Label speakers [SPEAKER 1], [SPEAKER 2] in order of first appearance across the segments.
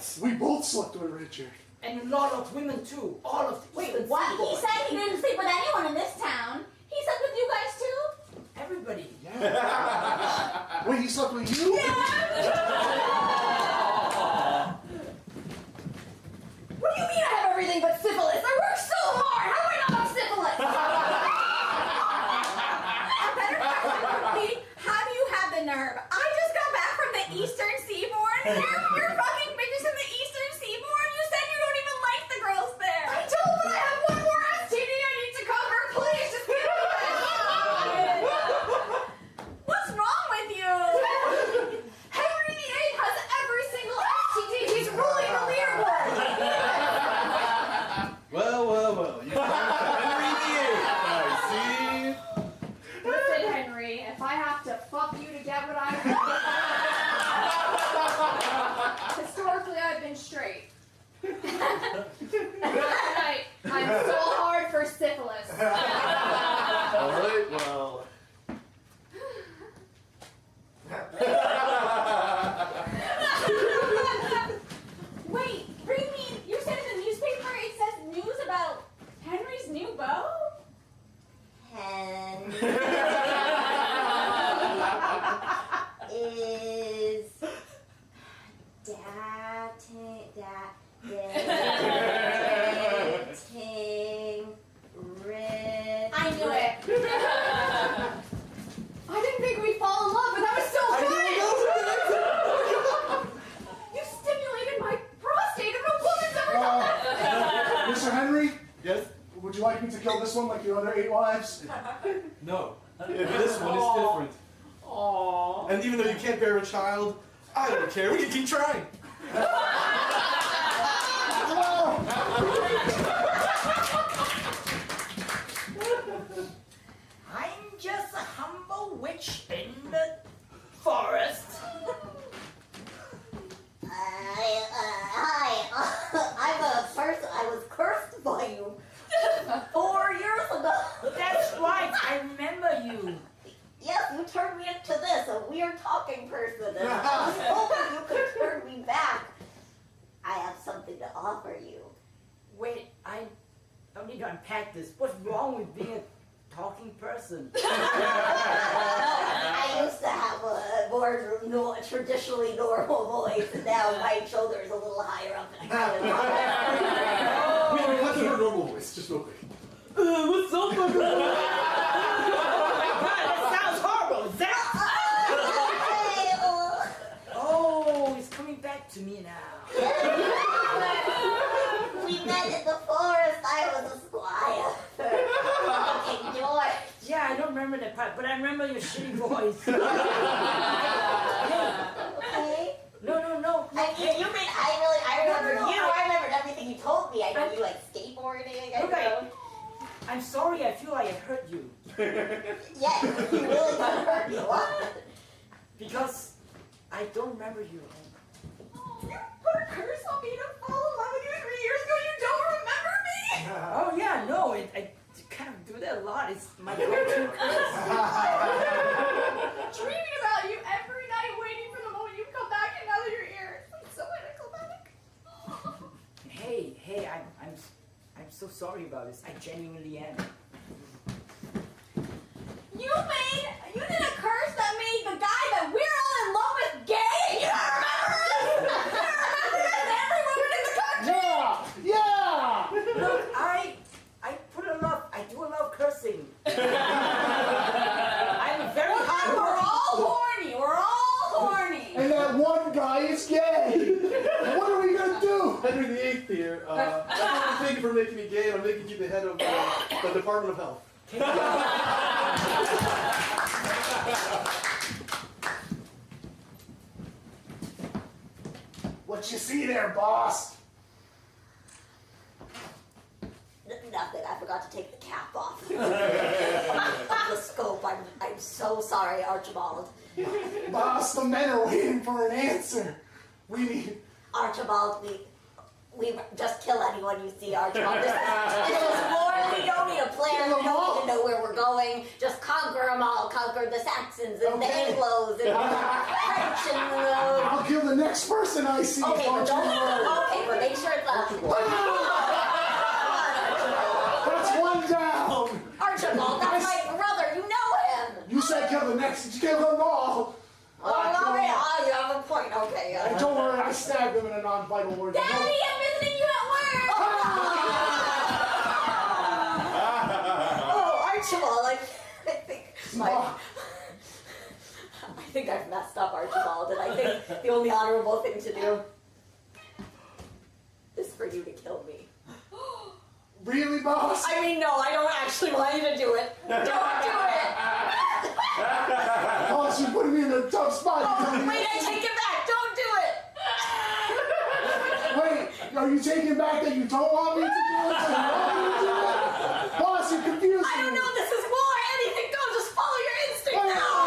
[SPEAKER 1] Yes, we both slept with Richard.
[SPEAKER 2] And a lot of women too. All of the
[SPEAKER 3] Wait, what? He said he didn't sleep with anyone in this town. He slept with you guys too?
[SPEAKER 2] Everybody.
[SPEAKER 1] Yeah. Wait, he slept with you?
[SPEAKER 3] Yeah. What do you mean I have everything but syphilis? I work so hard. How do I not have syphilis? A better question would be, how do you have the nerve? I just got back from the Eastern Seaboard. You're fucking bitches in the Eastern Seaboard. You said you don't even like the girls there. I don't, but I have one more STD I need to cover. Please, just give me it. What's wrong with you? Henry VIII has every single STD. He's ruling the leaderboard.
[SPEAKER 4] Well. You Henry VIII. I see.
[SPEAKER 3] Listen, Henry, if I have to fuck you to get what I want, historically I've been straight. Tonight, I'm so hard for syphilis.
[SPEAKER 4] Alright, well.
[SPEAKER 3] Wait, bring me. You said in the newspaper it says news about Henry's new beau? Henry is dating rich. I knew it. I didn't think we'd fall in love, but that was so good. You stimulated my prostate if a woman's ever done that.
[SPEAKER 1] Mr. Henry?
[SPEAKER 4] Yes?
[SPEAKER 1] Would you like me to kill this one like your other 8 wives?
[SPEAKER 4] No. This one is different.
[SPEAKER 2] Aww.
[SPEAKER 4] And even though you can't bear a child, I don't care. We can keep trying.
[SPEAKER 2] I'm just a humble witch in the forest.
[SPEAKER 3] I'm a person. I was cursed by you 4 years ago.
[SPEAKER 2] That's right, I remember you.
[SPEAKER 3] Yes, you turned me into this, a weird talking person, and I was hoping you could turn me back. I have something to offer you.
[SPEAKER 2] Wait, I don't need to unpack this. What's wrong with being a talking person?
[SPEAKER 3] I used to have a more traditionally normal voice, and now my shoulder's a little higher up. And I
[SPEAKER 4] Wait, what's your normal voice? Just real quick.
[SPEAKER 2] What's up, my girl? That sounds horrible. Is that? Oh, it's coming back to me now.
[SPEAKER 3] We met in the forest. I was a squire. Fucking George.
[SPEAKER 2] Yeah, I don't remember that part, but I remember your shitty voice.
[SPEAKER 3] Okay.
[SPEAKER 2] No.
[SPEAKER 3] You mean I remember you. I remembered everything you told me. I know you like skateboarding.
[SPEAKER 2] Okay. I'm sorry, I feel like I hurt you.
[SPEAKER 3] Yeah, you really got hurt me a lot.
[SPEAKER 2] Because I don't remember you.
[SPEAKER 3] You put a curse on me to fall in love with you 3 years ago. You don't remember me?
[SPEAKER 2] Oh yeah, no, I kind of do that a lot. It's my go-to curse.
[SPEAKER 3] Dreaming about you every night, waiting for the moment you come back, and now that you're here, it's so anticlimactic.
[SPEAKER 2] Hey, I'm so sorry about this. I genuinely am.
[SPEAKER 3] You did a curse that made the guy that we're all in love with gay. You don't remember this? You remember this? Every woman in the country.
[SPEAKER 1] Yeah!
[SPEAKER 2] Look, I do a lot of cursing. I'm very hard.
[SPEAKER 3] We're all horny. We're all horny.
[SPEAKER 1] And that one guy is gay! What are we gonna do?
[SPEAKER 4] Henry VIII here. Thank you for making me gay, and I'm making you the head of the Department of Health.
[SPEAKER 1] What you see there, boss?
[SPEAKER 3] Nothing. I forgot to take the cap off. The scope. I'm so sorry, Archibald.
[SPEAKER 1] Boss, the men are waiting for an answer. We need...
[SPEAKER 3] Archibald, we just kill anyone you see, Archibald. This is war. We don't need a plan. We don't need to know where we're going. Just conquer them all. Conquer the Saxons and the Anglos and the French and
[SPEAKER 1] I'll kill the next person I see.
[SPEAKER 3] Okay, but
[SPEAKER 1] Don't you worry.
[SPEAKER 3] but make sure it's
[SPEAKER 1] That's one down.
[SPEAKER 3] Archibald, that's my brother. You know him.
[SPEAKER 1] You said kill the next. Kill them all.
[SPEAKER 3] You have a point. Okay.
[SPEAKER 1] And don't worry, I stabbed them in a non-vital word.
[SPEAKER 3] Daddy, I'm visiting you at work. Archibald, I think I've messed up, Archibald, and I think the only honorable thing to do is for you to kill me.
[SPEAKER 1] Really, boss?
[SPEAKER 3] I mean, no, I don't actually want you to do it. Don't do it.
[SPEAKER 1] Boss, you're putting me in a tough spot.
[SPEAKER 3] Wait, I take it back. Don't do it.
[SPEAKER 1] Wait, are you taking back that you don't want me to do it? So you want me to do it? Boss, you're confusing me.
[SPEAKER 3] I don't know. This is war. Anything. Don't just follow your instinct now.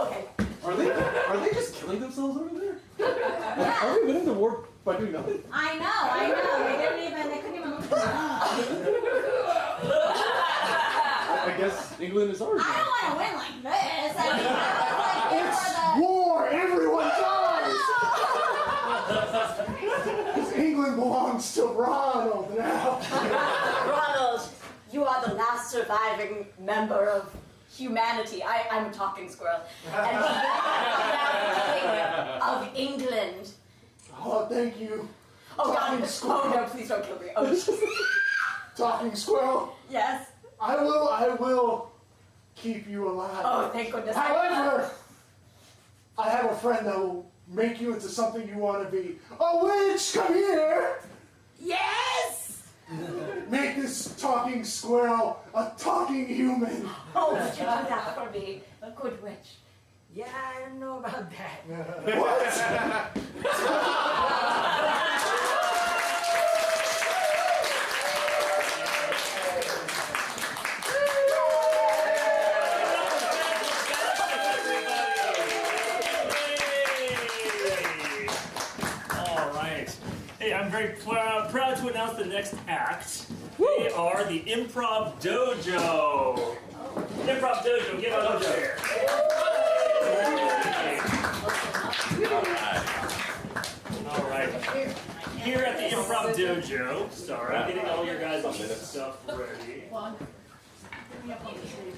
[SPEAKER 3] Okay.
[SPEAKER 4] Are they just killing themselves over there? Are we winning the war by doing nothing?
[SPEAKER 3] I know. They couldn't even look at
[SPEAKER 4] I guess England is ours.
[SPEAKER 3] I don't want to win like this.
[SPEAKER 1] It's war. Everyone dies. England belongs to Ronald now.
[SPEAKER 3] Ronald, you are the last surviving member of humanity. I'm a talking squirrel. And you are the king of England.
[SPEAKER 1] Oh, thank you.
[SPEAKER 3] Oh,
[SPEAKER 1] Talking
[SPEAKER 3] God.
[SPEAKER 1] squirrel.
[SPEAKER 3] Oh, no, please don't kill me. Oh,
[SPEAKER 1] Talking squirrel.
[SPEAKER 3] yes.
[SPEAKER 1] I will keep you alive.
[SPEAKER 3] Oh, thank goodness.
[SPEAKER 1] However, I have a friend that will make you into something you want to be. A witch, come here.
[SPEAKER 3] Yes!
[SPEAKER 1] Make this talking squirrel a talking human.
[SPEAKER 3] Oh, would you do that for me? A good witch.
[SPEAKER 2] Yeah, I don't know about that.
[SPEAKER 1] What?
[SPEAKER 5] Hey, I'm very proud to announce the next act. They are the Improv Dojo. Improv Dojo, get out of there. All right. Here at the Improv Dojo, sorry, getting all your guys' stuff ready.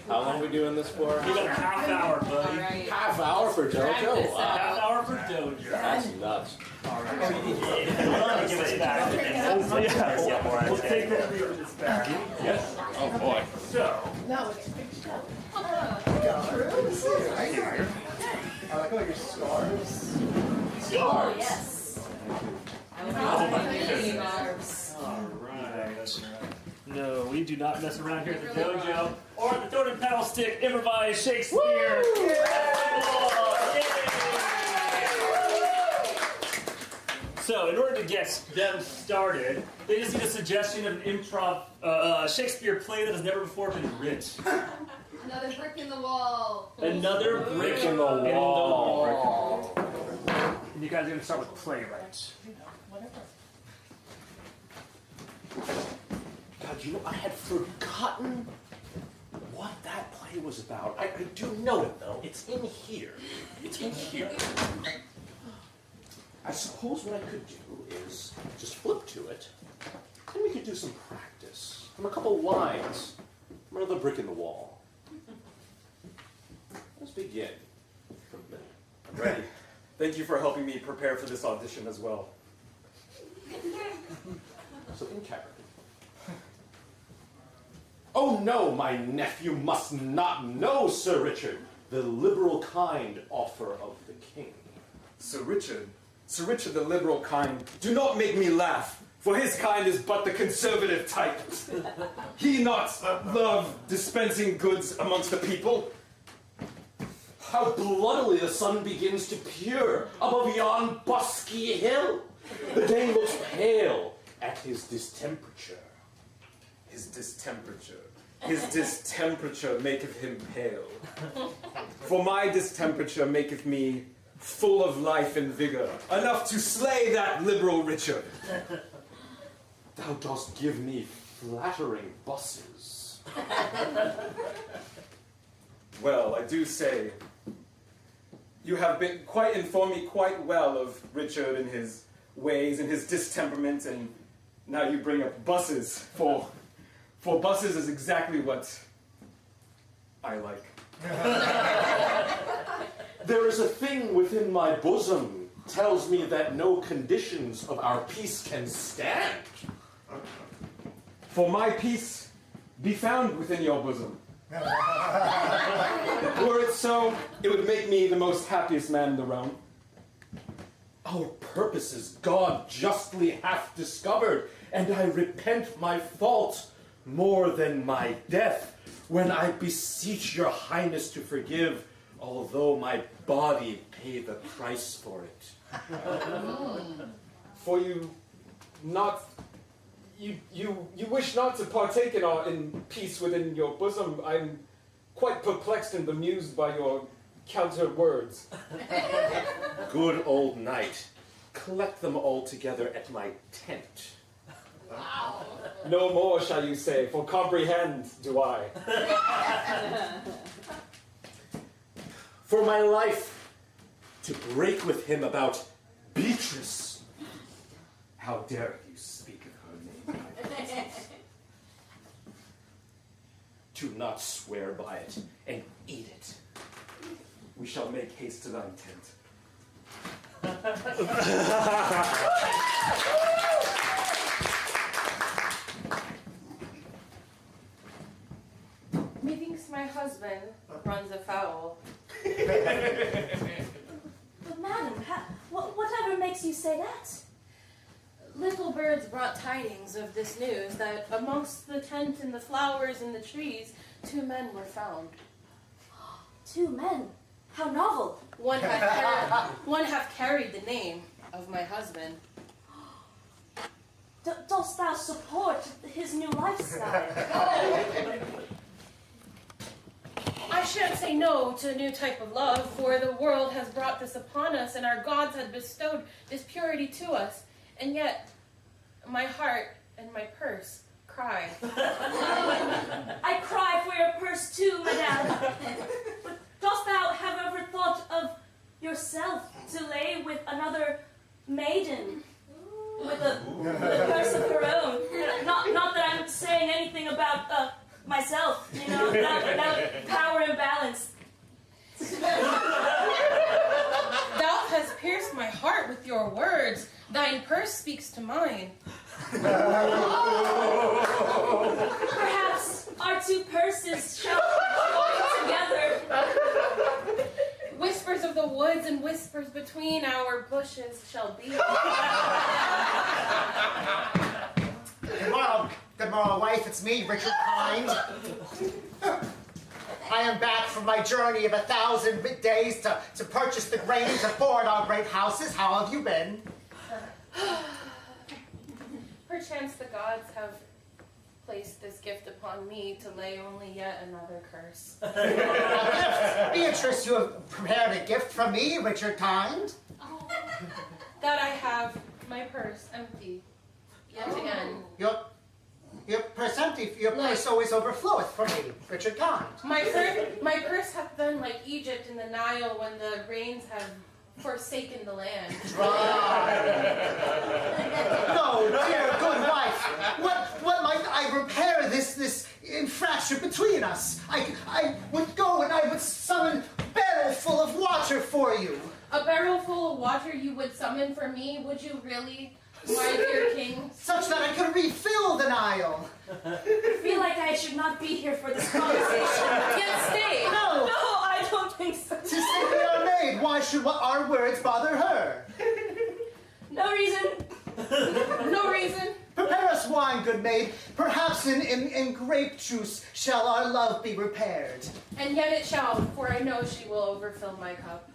[SPEAKER 6] How long are we doing this for?
[SPEAKER 5] We got a half hour, buddy.
[SPEAKER 6] Half hour for Dojo? Wow.
[SPEAKER 5] Half hour for Dojo.
[SPEAKER 6] That's nuts.
[SPEAKER 5] All right. Give us back. We'll take this back. Yes.
[SPEAKER 6] Oh boy.
[SPEAKER 5] So.
[SPEAKER 1] I like your scars.
[SPEAKER 3] Oh, yes.
[SPEAKER 5] Alright. No, we do not mess around here at the dojo or at the Thorn and Petal Stick Improvised Shakespeare. So, in order to get them started, they just need a suggestion of an improv Shakespeare play that has never before been written.
[SPEAKER 7] Another brick in the wall.
[SPEAKER 5] Another brick in the wall. And you guys are going to start with playwright.
[SPEAKER 6] God, I had forgotten what that play was about. I do know it, though. It's in here. It's in here. I suppose what I could do is just flip to it, and we could do some practice from a couple lines from another brick in the wall. Let's begin.
[SPEAKER 8] I'm ready. Thank you for helping me prepare for this audition as well.
[SPEAKER 6] So in character. Oh no, my nephew must not know, Sir Richard, the liberal kind offer of the king.
[SPEAKER 8] Sir Richard, the liberal kind, do not make me laugh, for his kind is but the conservative type. He not love dispensing goods amongst the people.
[SPEAKER 6] How bloodily the sun begins to peer above yon bosky hill. The day looks pale at his distemperature.
[SPEAKER 8] His distemperature maketh him pale. For my distemperature maketh me full of life and vigor, enough to slay that liberal Richard.
[SPEAKER 6] Thou dost give me flattering busses.
[SPEAKER 8] Well, I do say, you have been informed me quite well of Richard and his ways and his distemperament, and now you bring up buses. For buses is exactly what I like.
[SPEAKER 6] There is a thing within my bosom tells me that no conditions of our peace can stand.
[SPEAKER 8] For my peace be found within your bosom. Were it so, it would make me the most happiest man in the realm.
[SPEAKER 6] Our purposes God justly hath discovered, and I repent my fault more than my death, when I beseech your highness to forgive, although my body pay the price for it.
[SPEAKER 8] For you wish not to partake in peace within your bosom. I'm quite perplexed and bemused by your counter words.
[SPEAKER 6] Good old knight, collect them all together at my tent.
[SPEAKER 8] No more shall you say, for comprehend do I.
[SPEAKER 6] For my life, to break with him about Beatrice.
[SPEAKER 8] How dare you speak of her name?
[SPEAKER 6] Do not swear by it, and eat it.
[SPEAKER 8] We shall make haste to thine tent.
[SPEAKER 9] Methinks my husband runs afoul.
[SPEAKER 3] But madam, whatever makes you say that?
[SPEAKER 9] Little birds brought tidings of this news, that amongst the tent and the flowers and the trees, 2 men were found.
[SPEAKER 3] 2 men? How novel.
[SPEAKER 9] One hath carried the name of my husband.
[SPEAKER 3] Dost thou support his new lifestyle?
[SPEAKER 9] I shan't say no to a new type of love, for the world has brought this upon us, and our gods have bestowed this purity to us. And yet, my heart and my purse cry.
[SPEAKER 3] I cry for your purse too, madame. But dost thou have ever thought of yourself to lay with another maiden? With a purse of her own? Not that I'm saying anything about myself, about power imbalance.
[SPEAKER 9] Thou hast pierced my heart with your words. Thine purse speaks to mine.
[SPEAKER 3] Perhaps our 2 purses shall join together.
[SPEAKER 9] Whispers of the woods and whispers between our bushes shall be.
[SPEAKER 10] Good morrow, wife. It's me, Richard Kind. I am back from my journey of 1,000 days to purchase the grain to board our great houses. How have you been?
[SPEAKER 9] Perchance the gods have placed this gift upon me to lay only yet another curse.
[SPEAKER 10] A gift? Beatrice, you have prepared a gift from me, Richard Kind.
[SPEAKER 9] That I have my purse empty yet again.
[SPEAKER 10] Your purse empty. Your purse always overfloweth for me, Richard Kind.
[SPEAKER 9] My purse hath been like Egypt in the Nile when the rains have forsaken the land.
[SPEAKER 10] No, dear good wife. What might I repair this infraction between us? I would go and I would summon a barrel full of water for you.
[SPEAKER 9] A barrel full of water you would summon for me? Would you really, my dear king?
[SPEAKER 10] Such that I could refill the Nile.
[SPEAKER 3] I feel like I should not be here for this conversation.
[SPEAKER 9] Yet stay.
[SPEAKER 10] No,
[SPEAKER 3] I don't think so.
[SPEAKER 10] 'Tis simply our maid. Why should our words bother her?
[SPEAKER 3] No reason.
[SPEAKER 9] No reason.
[SPEAKER 10] Prepare us wine, good maid. Perhaps in grape juice shall our love be repaired.
[SPEAKER 9] And yet it shall, for I know she will overfill my cup.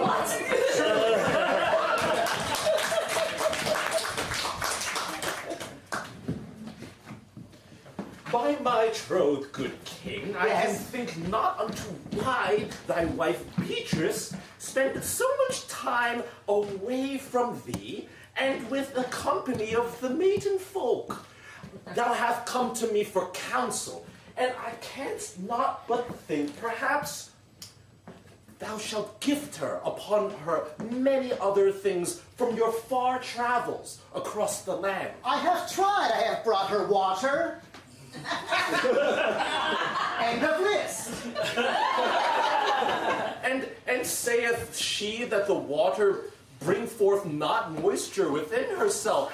[SPEAKER 3] What?
[SPEAKER 6] By my troth, good king, I can
[SPEAKER 10] Yes.
[SPEAKER 6] think not unto why thy wife Beatrice spent so much time away from thee, and with the company of the maiden folk. Thou hast come to me for counsel, and I can't not but think perhaps thou shalt gift her upon her many other things from your far travels across the land.
[SPEAKER 10] I have tried. I have brought her water. End of list.
[SPEAKER 6] And saith she that the water bring forth not moisture within herself.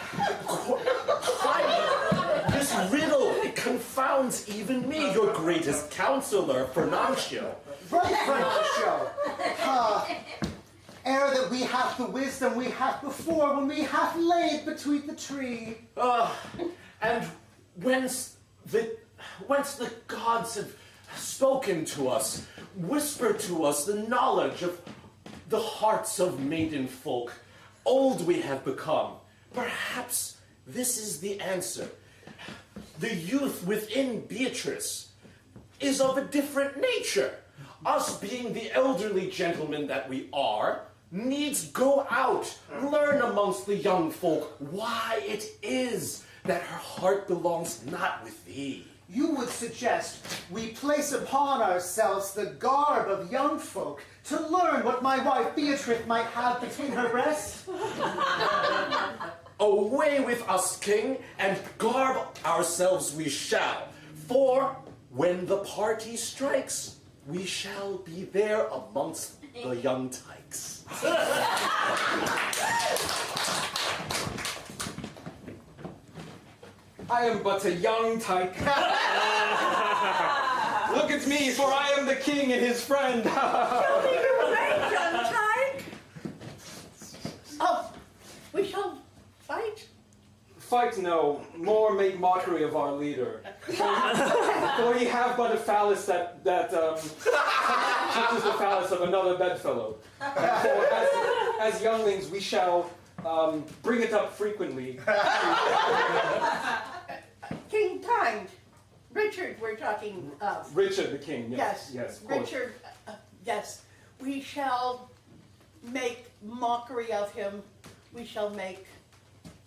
[SPEAKER 6] This riddle, it confounds even me, your greatest counselor, Fernancio.
[SPEAKER 10] Right, Fernancio. Ere that we have the wisdom we have before when we have laid beneath the tree.
[SPEAKER 6] And whence the gods have spoken to us, whispered to us the knowledge of the hearts of maiden folk. Old we have become. Perhaps this is the answer. The youth within Beatrice is of a different nature. Us being the elderly gentlemen that we are, needs go out, learn amongst the young folk why it is that her heart belongs not with thee.
[SPEAKER 10] You would suggest we place upon ourselves the garb of young folk to learn what my wife Beatrice might have between her breasts?
[SPEAKER 6] Away with us, king, and garb ourselves we shall. For when the party strikes, we shall be there amongst the young tykes.
[SPEAKER 8] I am but a young tyke. Look at me, for I am the king and his friend.
[SPEAKER 2] Show me your way, young tyke. Oh, we shall fight?
[SPEAKER 8] Fight no, more make mockery of our leader. For he have but a phallus that touches the phallus of another bedfellow. For as younglings we shall bring it up frequently.
[SPEAKER 2] King Kind. Richard, we're talking of.
[SPEAKER 8] Richard the king, yes.
[SPEAKER 2] Yes,
[SPEAKER 8] Yes, of course.
[SPEAKER 2] Richard, yes. We shall make mockery of him. We shall make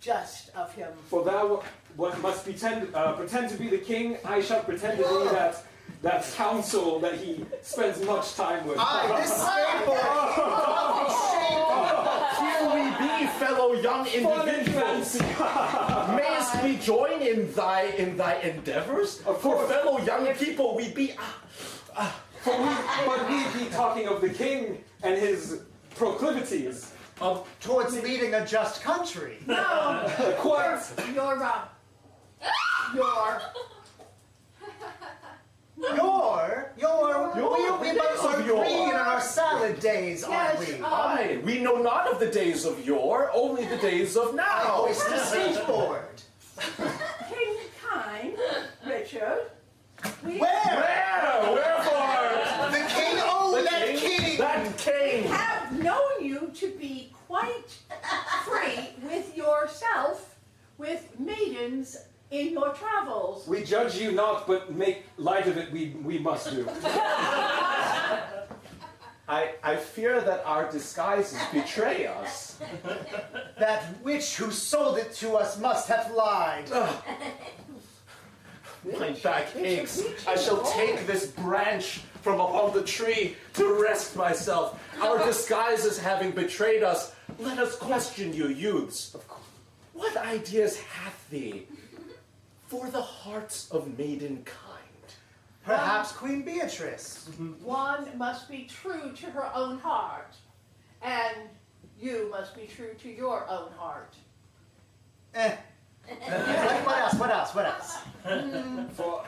[SPEAKER 2] jest of him.
[SPEAKER 8] For thou what must pretend to be the king, I shall pretend to be that counsel that he spends much time with.
[SPEAKER 10] This
[SPEAKER 6] Here we be, fellow young individuals. Mayest we join in thy endeavors? For fellow young people, we be.
[SPEAKER 8] But we be talking of the king and his proclivities.
[SPEAKER 10] Towards leading a just country.
[SPEAKER 2] No,
[SPEAKER 8] Quite.
[SPEAKER 2] you're
[SPEAKER 10] We must
[SPEAKER 6] of yore.
[SPEAKER 10] green in our salad days, aren't
[SPEAKER 2] Yes,
[SPEAKER 10] we?
[SPEAKER 6] Aye, we know not of the days of yore, only the days of
[SPEAKER 10] I
[SPEAKER 6] now.
[SPEAKER 10] hoist a skateboard.
[SPEAKER 2] King Kind, Richard.
[SPEAKER 6] Wherefore?
[SPEAKER 10] The king, that king!
[SPEAKER 6] That king!
[SPEAKER 2] Have known you to be quite free with yourself, with maidens in your travels.
[SPEAKER 8] We judge you not, but make light of it we must do.
[SPEAKER 6] I fear that our disguises betray us.
[SPEAKER 10] That witch who sold it to us must have lied.
[SPEAKER 6] My back aches. I shall take this branch from upon the tree to rest myself. Our disguises having betrayed us, let us question you, youths. What ideas hath thee for the hearts of maidenkind?
[SPEAKER 10] Perhaps Queen Beatrice.
[SPEAKER 2] One must be true to her own heart, and you must be true to your own heart.
[SPEAKER 10] What else?
[SPEAKER 8] For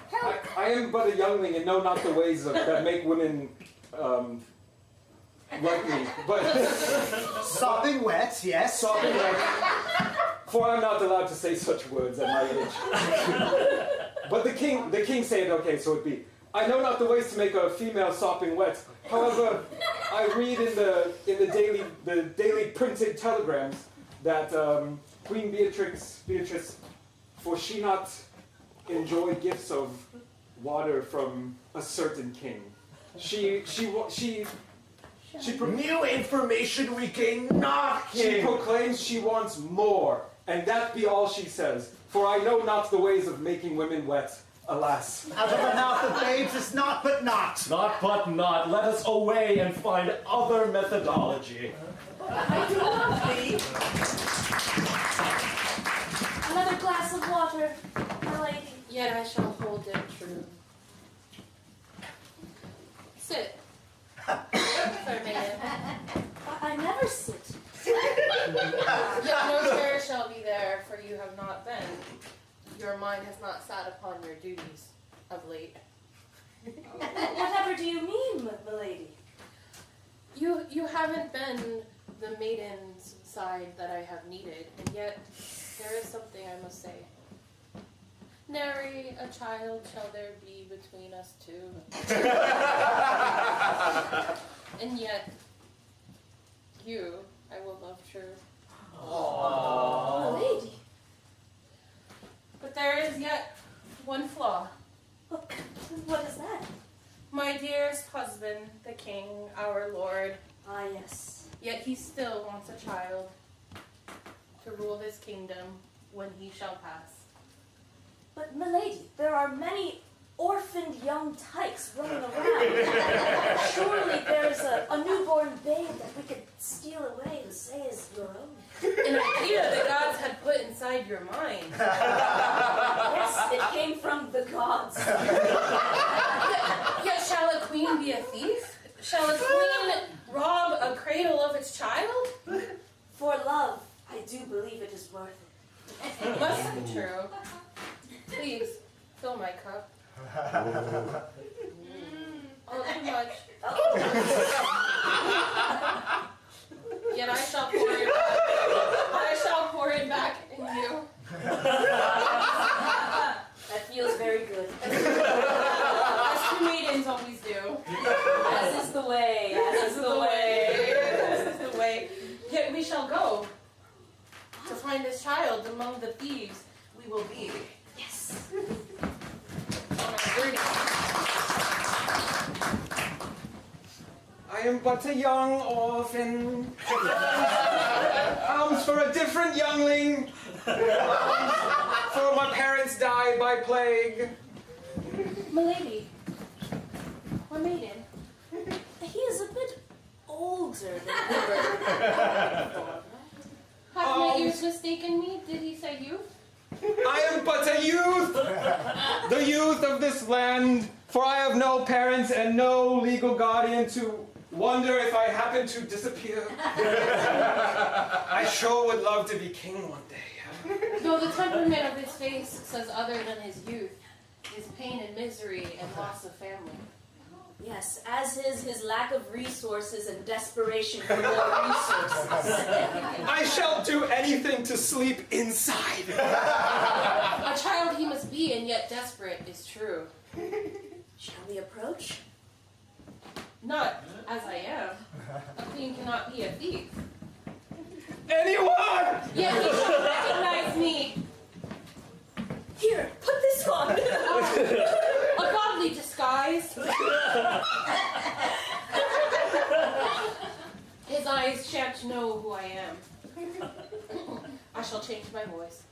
[SPEAKER 8] I am but a youngling and know not the ways that make women like me. But
[SPEAKER 10] Sopping wet, yes.
[SPEAKER 8] sopping wet. For I am not allowed to say such words at my age. But the king said, okay, so it be. I know not the ways to make a female sopping wet. However, I read in the daily printed telegrams that Queen Beatrice, for she not enjoy gifts of water from a certain king.
[SPEAKER 6] New information we gain not,
[SPEAKER 8] She
[SPEAKER 6] king.
[SPEAKER 8] proclaims she wants more, and that be all she says. For I know not the ways of making women wet. Alas.
[SPEAKER 10] Out of the mouth of babes is not but not.
[SPEAKER 6] Not but not. Let us away and find other methodology.
[SPEAKER 2] I do love thee.
[SPEAKER 3] Another glass of water, my lady.
[SPEAKER 9] Yet I shall hold it true. Sit. Fair maiden.
[SPEAKER 3] I never sit.
[SPEAKER 9] Yet no chair shall be there, for you have not been. Your mind has not sat upon your duties of late.
[SPEAKER 3] Whatever do you mean, milady?
[SPEAKER 9] You haven't been the maiden's side that I have needed, and yet there is something I must say. Nary a child shall there be between us two. And yet, you I will love true.
[SPEAKER 3] Milady.
[SPEAKER 9] But there is yet one flaw.
[SPEAKER 3] What is that?
[SPEAKER 9] My dearest husband, the king, our lord,
[SPEAKER 3] Ah, yes.
[SPEAKER 9] yet he still wants a child to rule his kingdom when he shall pass.
[SPEAKER 3] But, milady, there are many orphaned young tykes running around. Surely there's a newborn babe that we could steal away and say is your own.
[SPEAKER 9] An idea the gods had put inside your mind.
[SPEAKER 3] Yes, it came from the gods.
[SPEAKER 9] Yet shall a queen be a thief? Shall a queen rob a cradle of its child?
[SPEAKER 3] For love, I do believe it is worth it.
[SPEAKER 9] It must be true. Please, fill my cup. Oh, too much. Yet I shall pour it back. I shall pour it back in you.
[SPEAKER 3] That feels very good.
[SPEAKER 9] As two maidens always do.
[SPEAKER 3] As is the way. As is the way.
[SPEAKER 9] As is the way. Yet we shall go to find this child among the thieves we will be.
[SPEAKER 3] Yes.
[SPEAKER 9] On our journey.
[SPEAKER 8] I am but a young orphan. Alms for a different youngling. For my parents died by plague.
[SPEAKER 3] Milady, or maiden, he is a bit older than ever.
[SPEAKER 9] Have my ears mistaken me? Did he say youth?
[SPEAKER 8] I am but a youth, the youth of this land, for I have no parents and no legal guardian to wonder if I happen to disappear. I sure would love to be king one day.
[SPEAKER 9] Though the temperament of his face says other than his youth, his pain and misery and loss of family.
[SPEAKER 3] Yes, as is his lack of resources and desperation for more resources.
[SPEAKER 8] I shall do anything to sleep inside.
[SPEAKER 9] A child he must be, and yet desperate is true.
[SPEAKER 3] Shall we approach?
[SPEAKER 9] Not as I am. A queen cannot be a thief.
[SPEAKER 8] Anyone!
[SPEAKER 9] Yet he shall recognize me.
[SPEAKER 3] Here, put this on.
[SPEAKER 9] A godly disguise. His eyes shan't know who I am. I shall change my voice.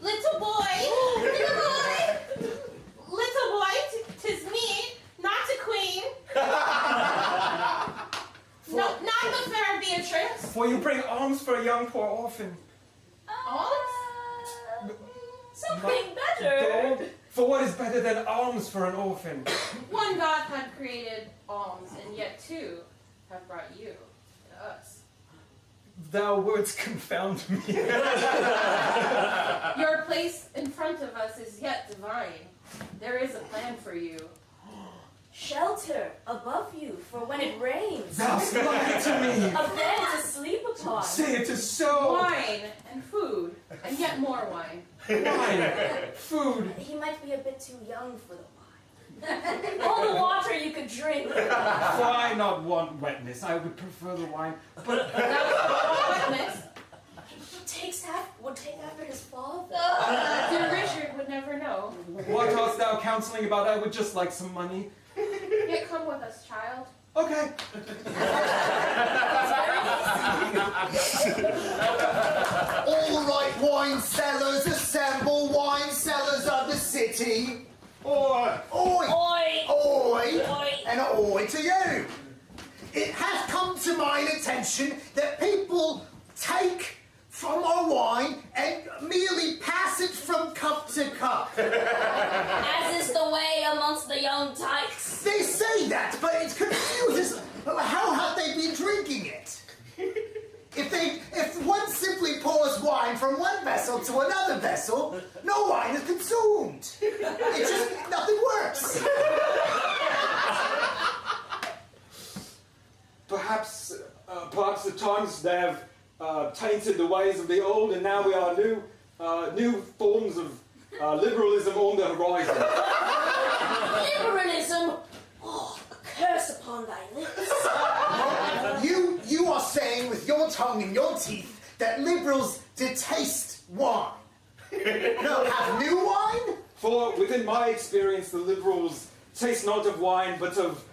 [SPEAKER 9] Little boy! Little boy! Little boy, 'tis me, not a queen. No, not the fair Beatrice.
[SPEAKER 8] For you bring alms for a young poor orphan.
[SPEAKER 3] Something better.
[SPEAKER 8] Gold? For what is better than alms for an orphan?
[SPEAKER 9] One God had created alms, and yet two have brought you to us.
[SPEAKER 8] Thou words confound me.
[SPEAKER 9] Your place in front of us is yet divine. There is a plan for you.
[SPEAKER 3] Shelter above you for when it rains.
[SPEAKER 8] Thou lie to me.
[SPEAKER 3] A bed to sleep upon.
[SPEAKER 8] Say it is so.
[SPEAKER 9] Wine and food, and yet more wine.
[SPEAKER 8] Wine, food.
[SPEAKER 3] He might be a bit too young for the wine. All the water you could drink.
[SPEAKER 8] For I not want wetness. I would prefer the wine. But
[SPEAKER 9] Wetness.
[SPEAKER 3] Would take after his father.
[SPEAKER 9] Dear Richard would never know.
[SPEAKER 8] what art thou counseling about? I would just like some money.
[SPEAKER 9] Yet come with us, child.
[SPEAKER 8] Okay.
[SPEAKER 10] All right, wine sellers, assemble, wine sellers of the city. matey.
[SPEAKER 8] Oi!
[SPEAKER 10] Oi!
[SPEAKER 3] Oi!
[SPEAKER 10] Oi!
[SPEAKER 3] Oi!
[SPEAKER 10] And oi to you. It has come to mine attention that people take from our wine and merely pass it from cup to cup.
[SPEAKER 3] As is the way amongst the young tykes.
[SPEAKER 10] They say that, but it confuses. How have they been drinking it? If one simply pours wine from one vessel to another vessel, no wine is consumed. It just, nothing works.
[SPEAKER 8] Perhaps the times they have tainted the ways of the old, and now we are new forms of liberalism on the horizon.
[SPEAKER 3] Liberalism? Oh, a curse upon thy lips.
[SPEAKER 10] You are saying with your tongue and your teeth that liberals detest wine. No, have new wine?
[SPEAKER 8] For within my experience, the liberals taste not of wine, but of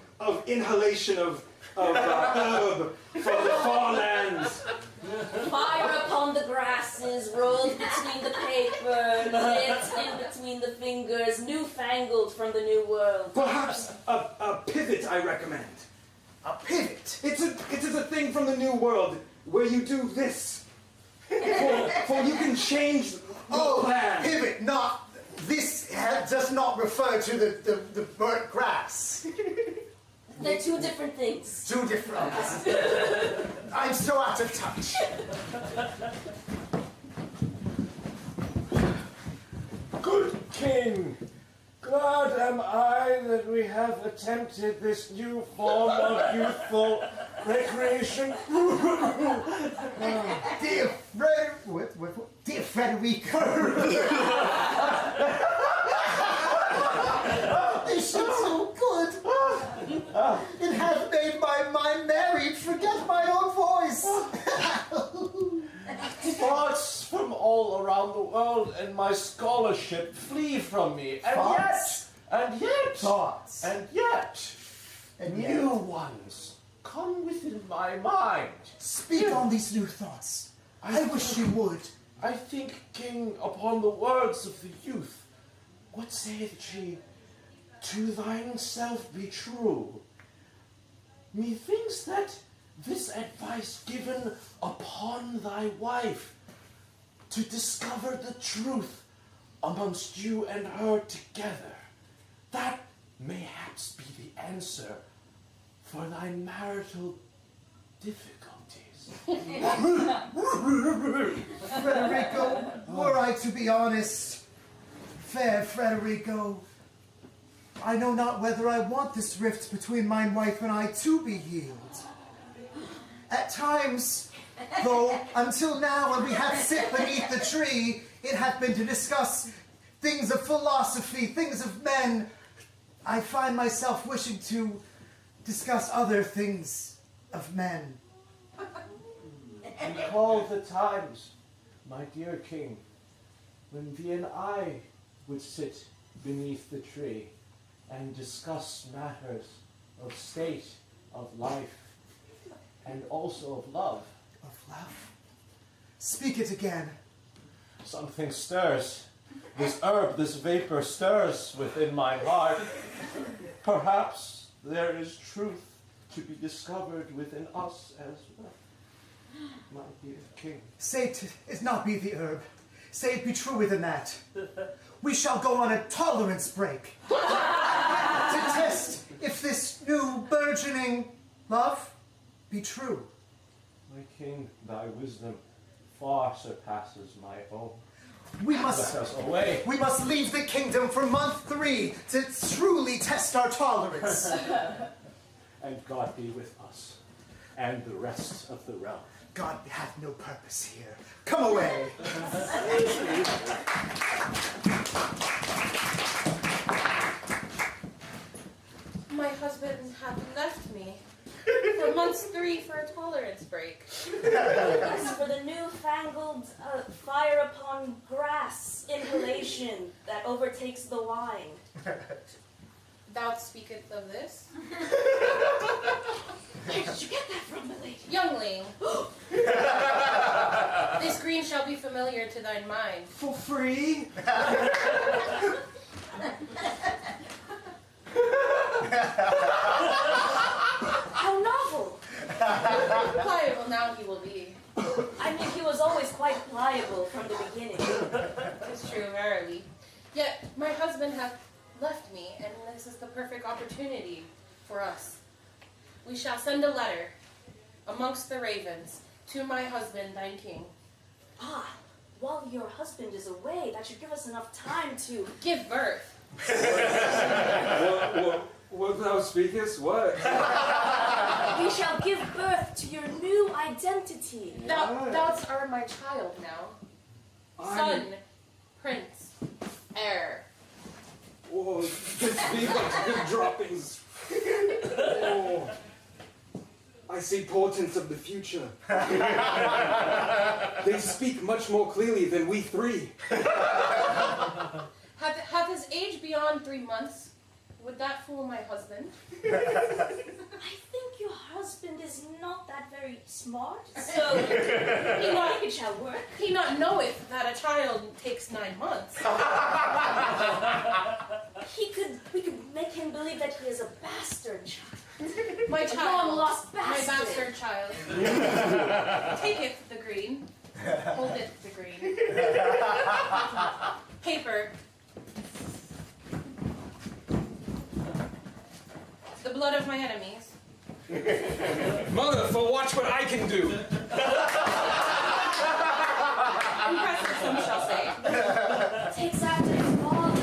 [SPEAKER 8] inhalation of herb from the far lands.
[SPEAKER 3] Fire upon the grasses, rolled between the paper, lit in between the fingers, newfangled from the new world.
[SPEAKER 8] Perhaps a pivot, I recommend.
[SPEAKER 10] A pivot?
[SPEAKER 8] It is a thing from the new world where you do this. For you can change the plan.
[SPEAKER 10] Pivot, not this does not refer to the burnt grass.
[SPEAKER 3] They're two different things.
[SPEAKER 10] Two different. I'm so out of touch.
[SPEAKER 6] Good king, glad am I that we have attempted this new form of youthful recreation.
[SPEAKER 10] Dear Frederico. This is so good. It hath made my mind merry, forget my own voice.
[SPEAKER 6] Thoughts from all around the world and my scholarship flee from me.
[SPEAKER 10] Thoughts?
[SPEAKER 6] And yet,
[SPEAKER 10] Thoughts.
[SPEAKER 6] And yet,
[SPEAKER 10] And
[SPEAKER 6] new ones come within my mind.
[SPEAKER 10] Speak on these new thoughts. I wish you would.
[SPEAKER 6] I think, king, upon the words of the youth. What saith she? To thine self be true. Methinks that this advice given upon thy wife, to discover the truth amongst you and her together, that mayhaps be the answer for thy marital difficulties.
[SPEAKER 10] Frederico, were I to be honest, fair Frederico, I know not whether I want this rift between mine wife and I to be healed. At times, though, until now when we have sit beneath the tree, it hath been to discuss things of philosophy, things of men. I find myself wishing to discuss other things of men.
[SPEAKER 6] Recall the times, my dear king, when thee and I would sit beneath the tree and discuss matters of state, of life, and also of love.
[SPEAKER 10] Of love? Speak it again.
[SPEAKER 6] Something stirs. This herb, this vapor stirs within my heart. Perhaps there is truth to be discovered within us as well. My dear king.
[SPEAKER 10] Say it not be the herb. Say it be truer than that. We shall go on a tolerance break. To test if this new burgeoning love be true.
[SPEAKER 6] My king, thy wisdom far surpasses my own.
[SPEAKER 10] We must
[SPEAKER 6] Let us away.
[SPEAKER 10] We must leave the kingdom for month 3 to truly test our tolerance.
[SPEAKER 6] And God be with us, and the rest of the realm.
[SPEAKER 10] God hath no purpose here. Come away.
[SPEAKER 9] My husband hath left me for months 3 for a tolerance break.
[SPEAKER 3] As for the newfangled fire upon grass inhalation that overtakes the wine.
[SPEAKER 9] Thou speakest of this?
[SPEAKER 3] Where did you get that from, my lady?
[SPEAKER 9] Youngling, this green shall be familiar to thine mind.
[SPEAKER 10] For free?
[SPEAKER 3] How novel.
[SPEAKER 9] Pliable now he will be.
[SPEAKER 3] I mean, he was always quite pliable from the beginning.
[SPEAKER 9] It's true, verily. Yet my husband hath left me, and this is the perfect opportunity for us. We shall send a letter amongst the ravens to my husband, thine king.
[SPEAKER 3] Ah, while your husband is away, that should give us enough time to
[SPEAKER 9] Give birth.
[SPEAKER 8] What thou speakest? What?
[SPEAKER 3] We shall give birth to your new identity.
[SPEAKER 9] Thou art my child now. Son, prince, heir.
[SPEAKER 8] Oh, this be but good droppings. Oh, I see portents of the future. They speak much more clearly than we three.
[SPEAKER 9] Hath his age beyond 3 months? Would that fool my husband?
[SPEAKER 3] I think your husband is not that very smart, so it shall work.
[SPEAKER 9] He not knoweth that a child takes 9 months.
[SPEAKER 3] We could make him believe that he is a bastard child.
[SPEAKER 9] My
[SPEAKER 3] A
[SPEAKER 9] child,
[SPEAKER 3] long-lost
[SPEAKER 9] my
[SPEAKER 3] bastard.
[SPEAKER 9] bastard child. Taketh the green, holdeth the green. Paper. The blood of my enemies.
[SPEAKER 8] Mother, for watch what I can do.
[SPEAKER 9] Impressive, some shall say.
[SPEAKER 3] Takes after his father.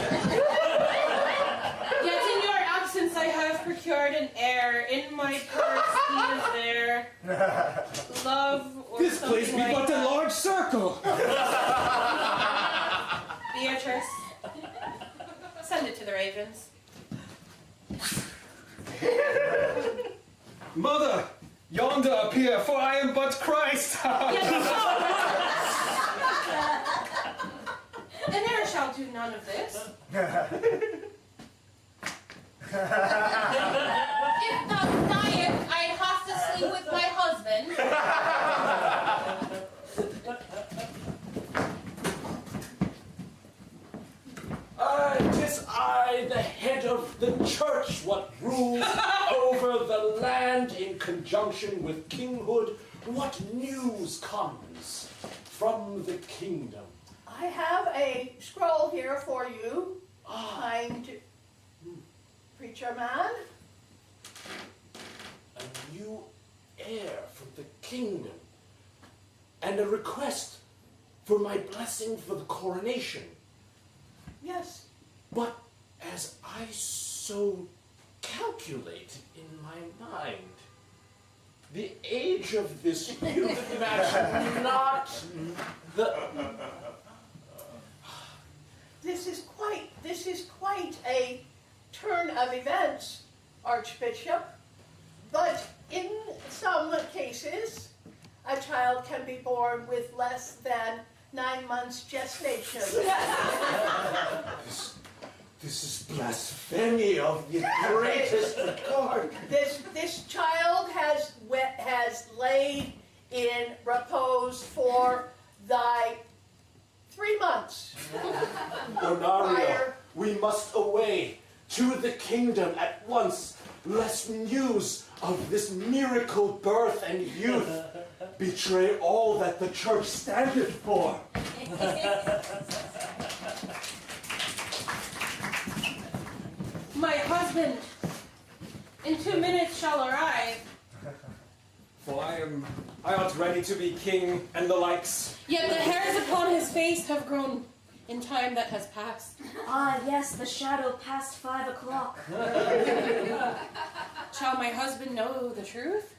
[SPEAKER 9] Yet in your absence I have procured an heir. In my purse he is there. Love or
[SPEAKER 8] This
[SPEAKER 9] something
[SPEAKER 8] place be
[SPEAKER 9] like
[SPEAKER 8] but a
[SPEAKER 9] that.
[SPEAKER 8] large circle.
[SPEAKER 9] Beatrice, send it to the ravens.
[SPEAKER 8] Mother, yonder appear, for I am but Christ.
[SPEAKER 9] An heir shall do none of this. If thou diest, I'd have to sleep with my husband.
[SPEAKER 6] Tis I, the head of the church, what rules over the land in conjunction with kinghood. What news comes from the kingdom?
[SPEAKER 2] I have a scroll here for you, kind preacher man.
[SPEAKER 6] A new heir from the kingdom, and a request for my blessing for the coronation.
[SPEAKER 2] Yes.
[SPEAKER 6] But as I so calculate in my mind, the age of this youth match not the...
[SPEAKER 2] This is quite a turn of events, Archbishop. But in some cases, a child can be born with less than 9 months gestation.
[SPEAKER 6] This is blasphemy of the greatest regard.
[SPEAKER 2] This child has laid in repose for thy 3 months.
[SPEAKER 6] Bonario, we must away to the kingdom at once, lest news of this miracle birth and youth betray all that the church standeth for.
[SPEAKER 9] My husband, in 2 minutes shall arrive.
[SPEAKER 8] For I ought ready to be king and the likes.
[SPEAKER 9] Yet the hairs upon his face have grown in time that has passed.
[SPEAKER 3] Ah, yes, the shadow past 5 o'clock.
[SPEAKER 9] Shall my husband know the truth?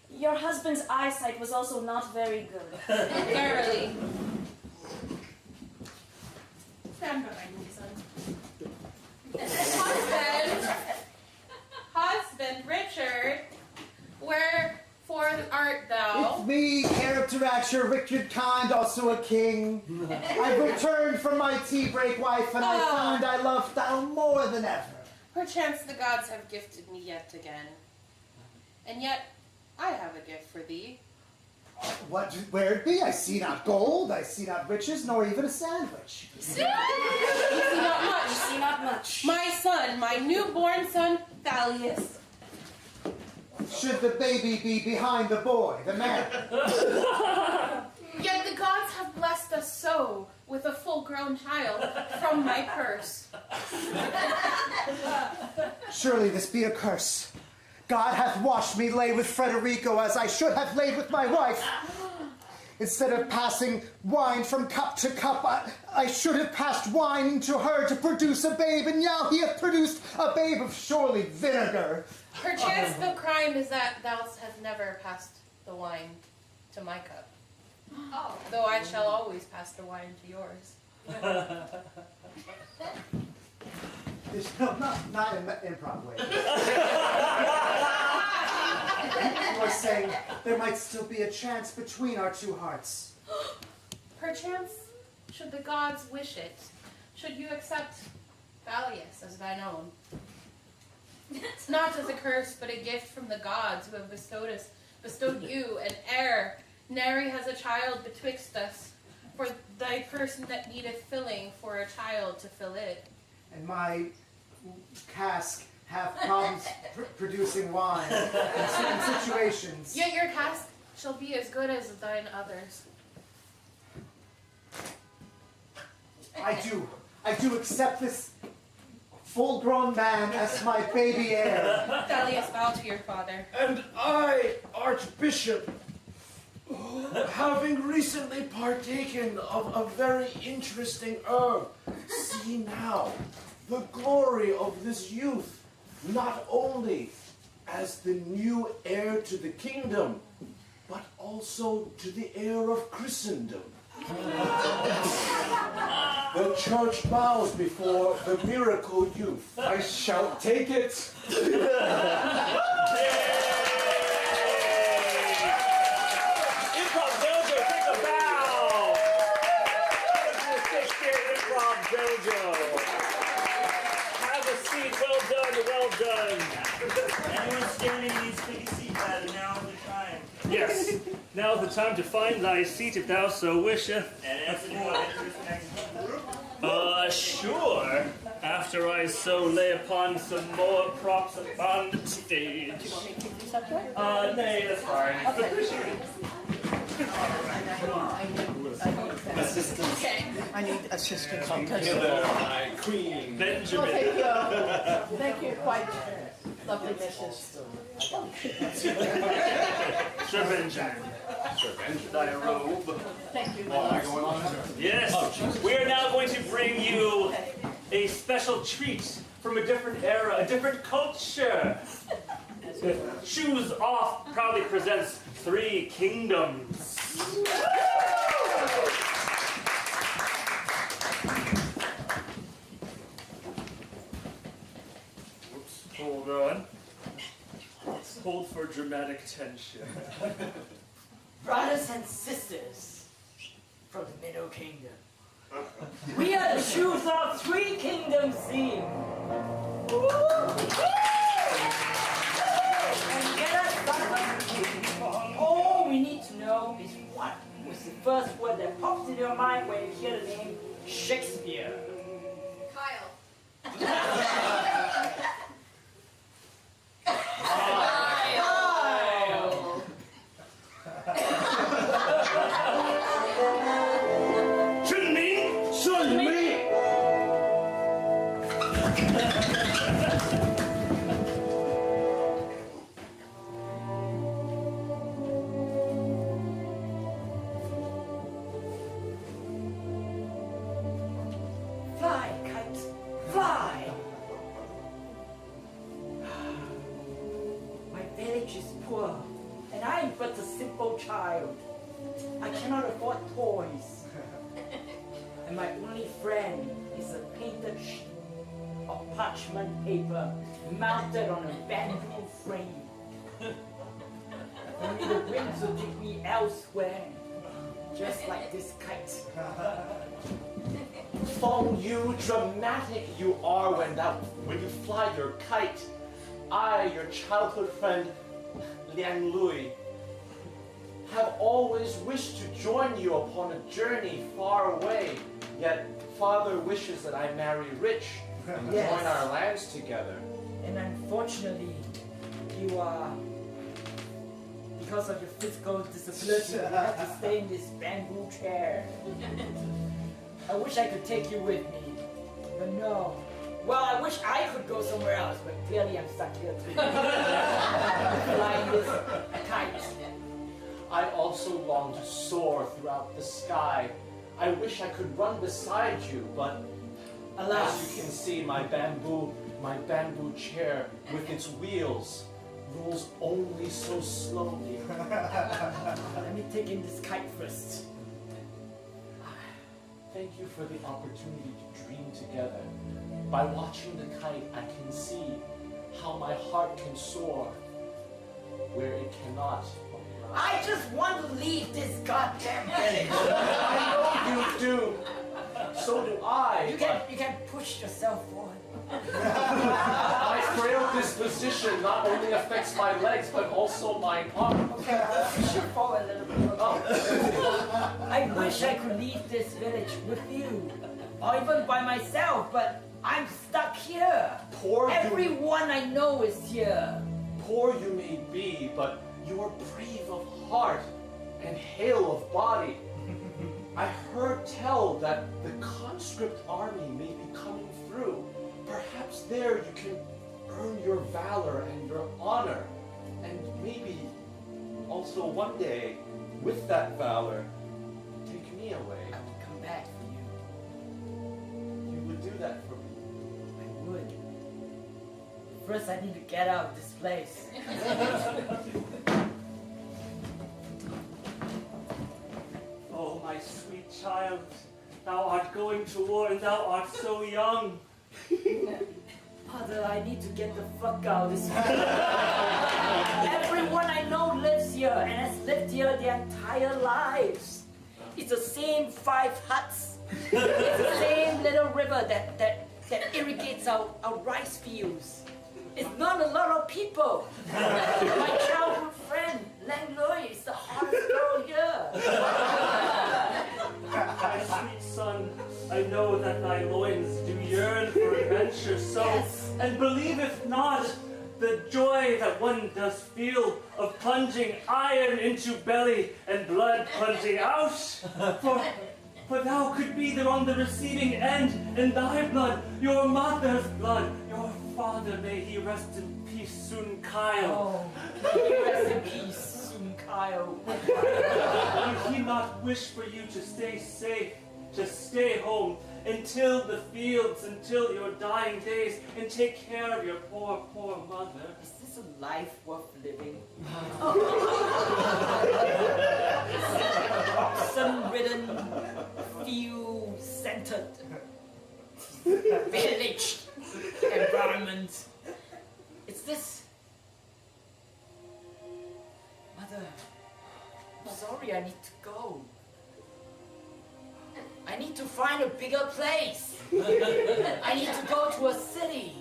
[SPEAKER 3] Your husband's eyesight was also not very good.
[SPEAKER 9] Verily. Stand behind me, son. Husband, Richard, wherefore art thou?
[SPEAKER 10] It's me, character actor Richard Kind, also a king. I've returned from my tea break, wife, and I find I love thou more than ever.
[SPEAKER 9] Perchance the gods have gifted me yet again. And yet, I have a gift for thee.
[SPEAKER 10] Where it be? I see not gold, I see not riches, nor even a sandwich.
[SPEAKER 9] You see not much.
[SPEAKER 7] See not much.
[SPEAKER 9] My son, my newborn son, Thalius.
[SPEAKER 10] Should the baby be behind the boy, the man?
[SPEAKER 9] Yet the gods have blessed us so with a full-grown child from my purse.
[SPEAKER 10] Surely this be a curse. God hath watched me lay with Frederico as I should have laid with my wife. Instead of passing wine from cup to cup, I should have passed wine to her to produce a babe, and now he hath produced a babe of surely vinegar.
[SPEAKER 9] Perchance the crime is that thou hast never passed the wine to my cup.
[SPEAKER 7] Oh.
[SPEAKER 9] Though I shall always pass the wine to yours.
[SPEAKER 10] No, not in the improv way. You are saying there might still be a chance between our two hearts.
[SPEAKER 9] Perchance, should the gods wish it, should you accept Thalius as thine own. Not as a curse, but a gift from the gods who have bestowed you an heir. Nary has a child betwixt us, for thy person that needeth filling for a child to fill it.
[SPEAKER 10] And my cask have problems producing wine in certain situations.
[SPEAKER 9] Yet your cask shall be as good as thine others.
[SPEAKER 10] I do accept this full-grown man as my baby heir.
[SPEAKER 9] Thalius, bow to your father.
[SPEAKER 6] And I, Archbishop, having recently partaken of a very interesting herb, see now the glory of this youth, not only as the new heir to the kingdom, but also to the heir of Christendom. The church bows before the miracle youth.
[SPEAKER 8] I shall take it.
[SPEAKER 5] Improv Dojo, take a bow! Welcome to the Shakespearean Improv Dojo. Have a seat, well done. Anyone standing needs to take a seat, lad, and now is the time. Yes, now is the time to find thy seat if thou so wisheth. And Anthony, will enter this next group? Sure. After I so lay upon some more props upon the stage.
[SPEAKER 2] Do you want me to pick these up here?
[SPEAKER 5] Nay, that's fine.
[SPEAKER 8] Assistance.
[SPEAKER 2] Okay. I need assistance.
[SPEAKER 8] Hither, my queen.
[SPEAKER 5] Benjamin.
[SPEAKER 2] Thank you, quite lovely missus.
[SPEAKER 5] Sir Benjamin. Thy robe.
[SPEAKER 2] Thank you.
[SPEAKER 8] Going on?
[SPEAKER 5] Yes, we are now going to bring you a special treat from a different era, a different culture. Shoes Off proudly presents Three Kingdoms. Whoops, hold on. Let's hold for dramatic tension.
[SPEAKER 11] Brothers and sisters from the Middle Kingdom, we are the Shoes of Three Kingdoms team. And get us started. All we need to know is what was the first word that pops in your mind when you hear the name Shakespeare.
[SPEAKER 7] Kyle.
[SPEAKER 11] Fly, kite, fly! My village is poor, and I am but a simple child. I cannot afford toys. And my only friend is a painted sheet of parchment paper mounted on a bamboo frame. Only the winds will take me elsewhere, just like this kite.
[SPEAKER 6] Fong Yu, dramatic you are when you fly your kite. I, your childhood friend, Liang Lui, have always wished to join you upon a journey far away, yet Father wishes that I marry rich and
[SPEAKER 11] Yes.
[SPEAKER 6] join our lands together.
[SPEAKER 11] And unfortunately, you are, because of your physical disability, you have to stay in this bamboo chair. I wish I could take you with me, but no. Well, I wish I could go somewhere else, but clearly I'm stuck here too. Flying this kite.
[SPEAKER 6] I also long to soar throughout the sky. I wish I could run beside you, but
[SPEAKER 11] Alas.
[SPEAKER 6] as you can see, my bamboo chair with its wheels rolls only so slowly.
[SPEAKER 11] Let me take in this kite first.
[SPEAKER 6] Thank you for the opportunity to dream together. By watching the kite, I can see how my heart can soar where it cannot.
[SPEAKER 11] I just want to leave this goddamn village.
[SPEAKER 6] I know you do. So do I.
[SPEAKER 11] You can push yourself forward.
[SPEAKER 6] My frail disposition not only affects my legs, but also my arm.
[SPEAKER 11] Okay, push your forward a little bit.
[SPEAKER 6] Oh.
[SPEAKER 11] I wish I could leave this village with you, or even by myself, but I'm stuck here. Everyone I know is here.
[SPEAKER 6] Poor you may be, but you are brave of heart and hale of body. I heard tell that the conscript army may be coming through. Perhaps there you can earn your valor and your honor, and maybe also one day, with that valor, take me away.
[SPEAKER 11] I will come back for you.
[SPEAKER 6] You would do that for me.
[SPEAKER 11] I would. First, I need to get out of this place.
[SPEAKER 5] Oh, my sweet child, thou art going to war and thou art so young.
[SPEAKER 11] Mother, I need to get the fuck out of this place. Everyone I know lives here and has lived here their entire lives. It's the same 5 huts. It's the same little river that irrigates our rice fields. It's not a lot of people. My childhood friend, Lang Lui, is the hottest girl here.
[SPEAKER 5] My sweet son, I know that thy loins do yearn for adventure, so,
[SPEAKER 11] Yes.
[SPEAKER 5] and believeth not the joy that one does feel of plunging iron into belly and blood plunging out. For thou could be there on the receiving end in thy blood, your mother's blood, your father, may he rest in peace, Sun Kyle.
[SPEAKER 11] Oh, may he rest in peace, Sun Kyle.
[SPEAKER 5] Did he not wish for you to stay safe, to stay home, until the fields, until your dying days, and take care of your poor, poor mother?
[SPEAKER 11] Is this a life worth living? Sun-ridden, field-centered village environment. It's this. Mother, I'm sorry, I need to go. I need to find a bigger place. I need to go to a city.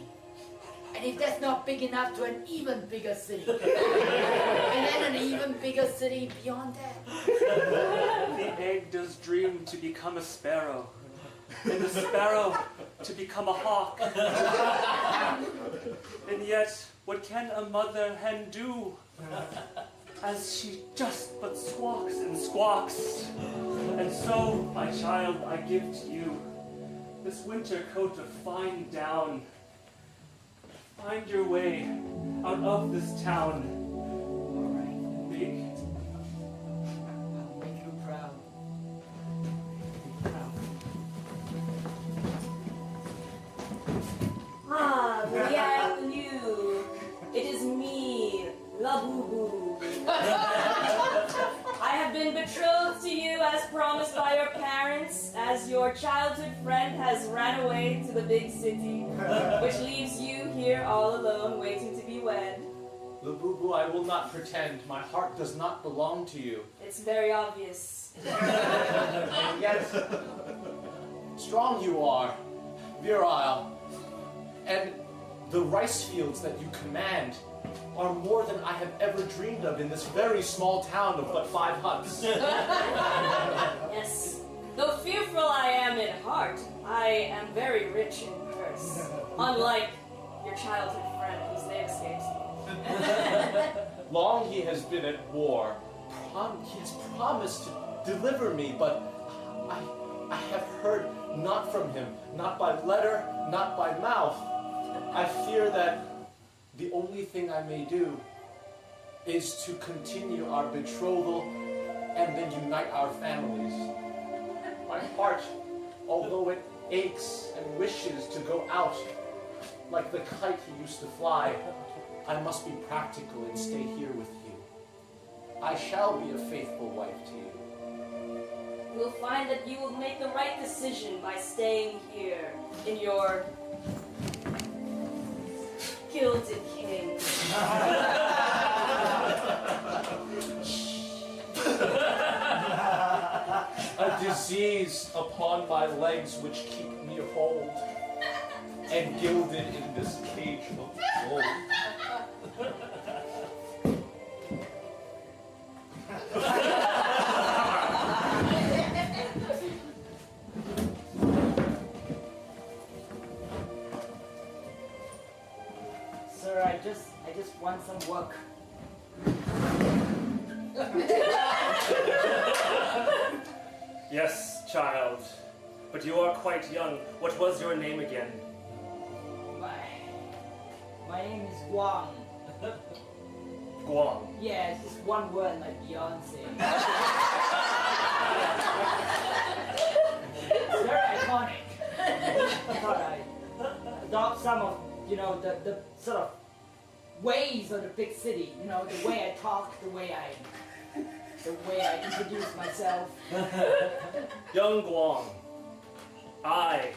[SPEAKER 11] And if that's not big enough, to an even bigger city. And then an even bigger city beyond that.
[SPEAKER 5] The egg does dream to become a sparrow, and the sparrow to become a hawk. And yet, what can a mother hen do? As she just but squawks and squawks. And so, my child, I give to you this winter coat of fine down. Find your way out of this town.
[SPEAKER 11] All right.
[SPEAKER 5] Big.
[SPEAKER 11] I'll make you proud. Proud.
[SPEAKER 7] Ah, bienvenue. It is me, La Boo Boo. I have been betrothed to you as promised by your parents, as your childhood friend has ran away to the big city, which leaves you here all alone waiting to be wed.
[SPEAKER 6] Labubu, I will not pretend. My heart does not belong to you.
[SPEAKER 7] It's very obvious.
[SPEAKER 6] And yet, strong you are, virile, and the rice fields that you command are more than I have ever dreamed of in this very small town of but 5 huts.
[SPEAKER 7] Yes. Though fearful I am in heart, I am very rich in purse. Unlike your childhood friend whose name escapes me.
[SPEAKER 6] Long he has been at war. He has promised to deliver me, but I have heard not from him, not by letter, not by mouth. I fear that the only thing I may do is to continue our betrothal and then unite our families. My heart, although it aches and wishes to go out like the kite he used to fly, I must be practical and stay here with you. I shall be a faithful wife to you.
[SPEAKER 7] You will find that you will make the right decision by staying here in your gilded cage.
[SPEAKER 6] A disease upon my legs which keep me whole, and gilded in this cage of gold.
[SPEAKER 11] Sir, I just want some work.
[SPEAKER 5] Yes, child. But you are quite young. What was your name again?
[SPEAKER 11] My name is Guang.
[SPEAKER 5] Guang.
[SPEAKER 11] Yeah, it's just one word like Beyonce. It's very iconic. I thought I'd adopt some of, the sort of ways of the big city. The way I talk, the way I introduce myself.
[SPEAKER 5] Young Guang, I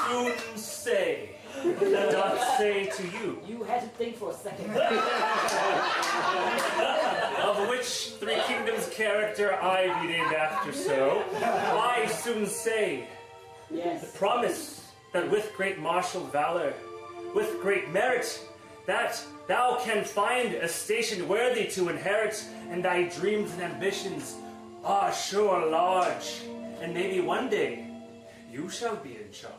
[SPEAKER 5] soon say, doth say to you,
[SPEAKER 11] You had to think for a second.
[SPEAKER 5] of which Three Kingdoms character I be named after so, I soon say,
[SPEAKER 11] Yes.
[SPEAKER 5] promise that with great martial valor, with great merit, that thou can find a station worthy to inherit, and thy dreams and ambitions are sure large, and maybe one day you shall be in charge.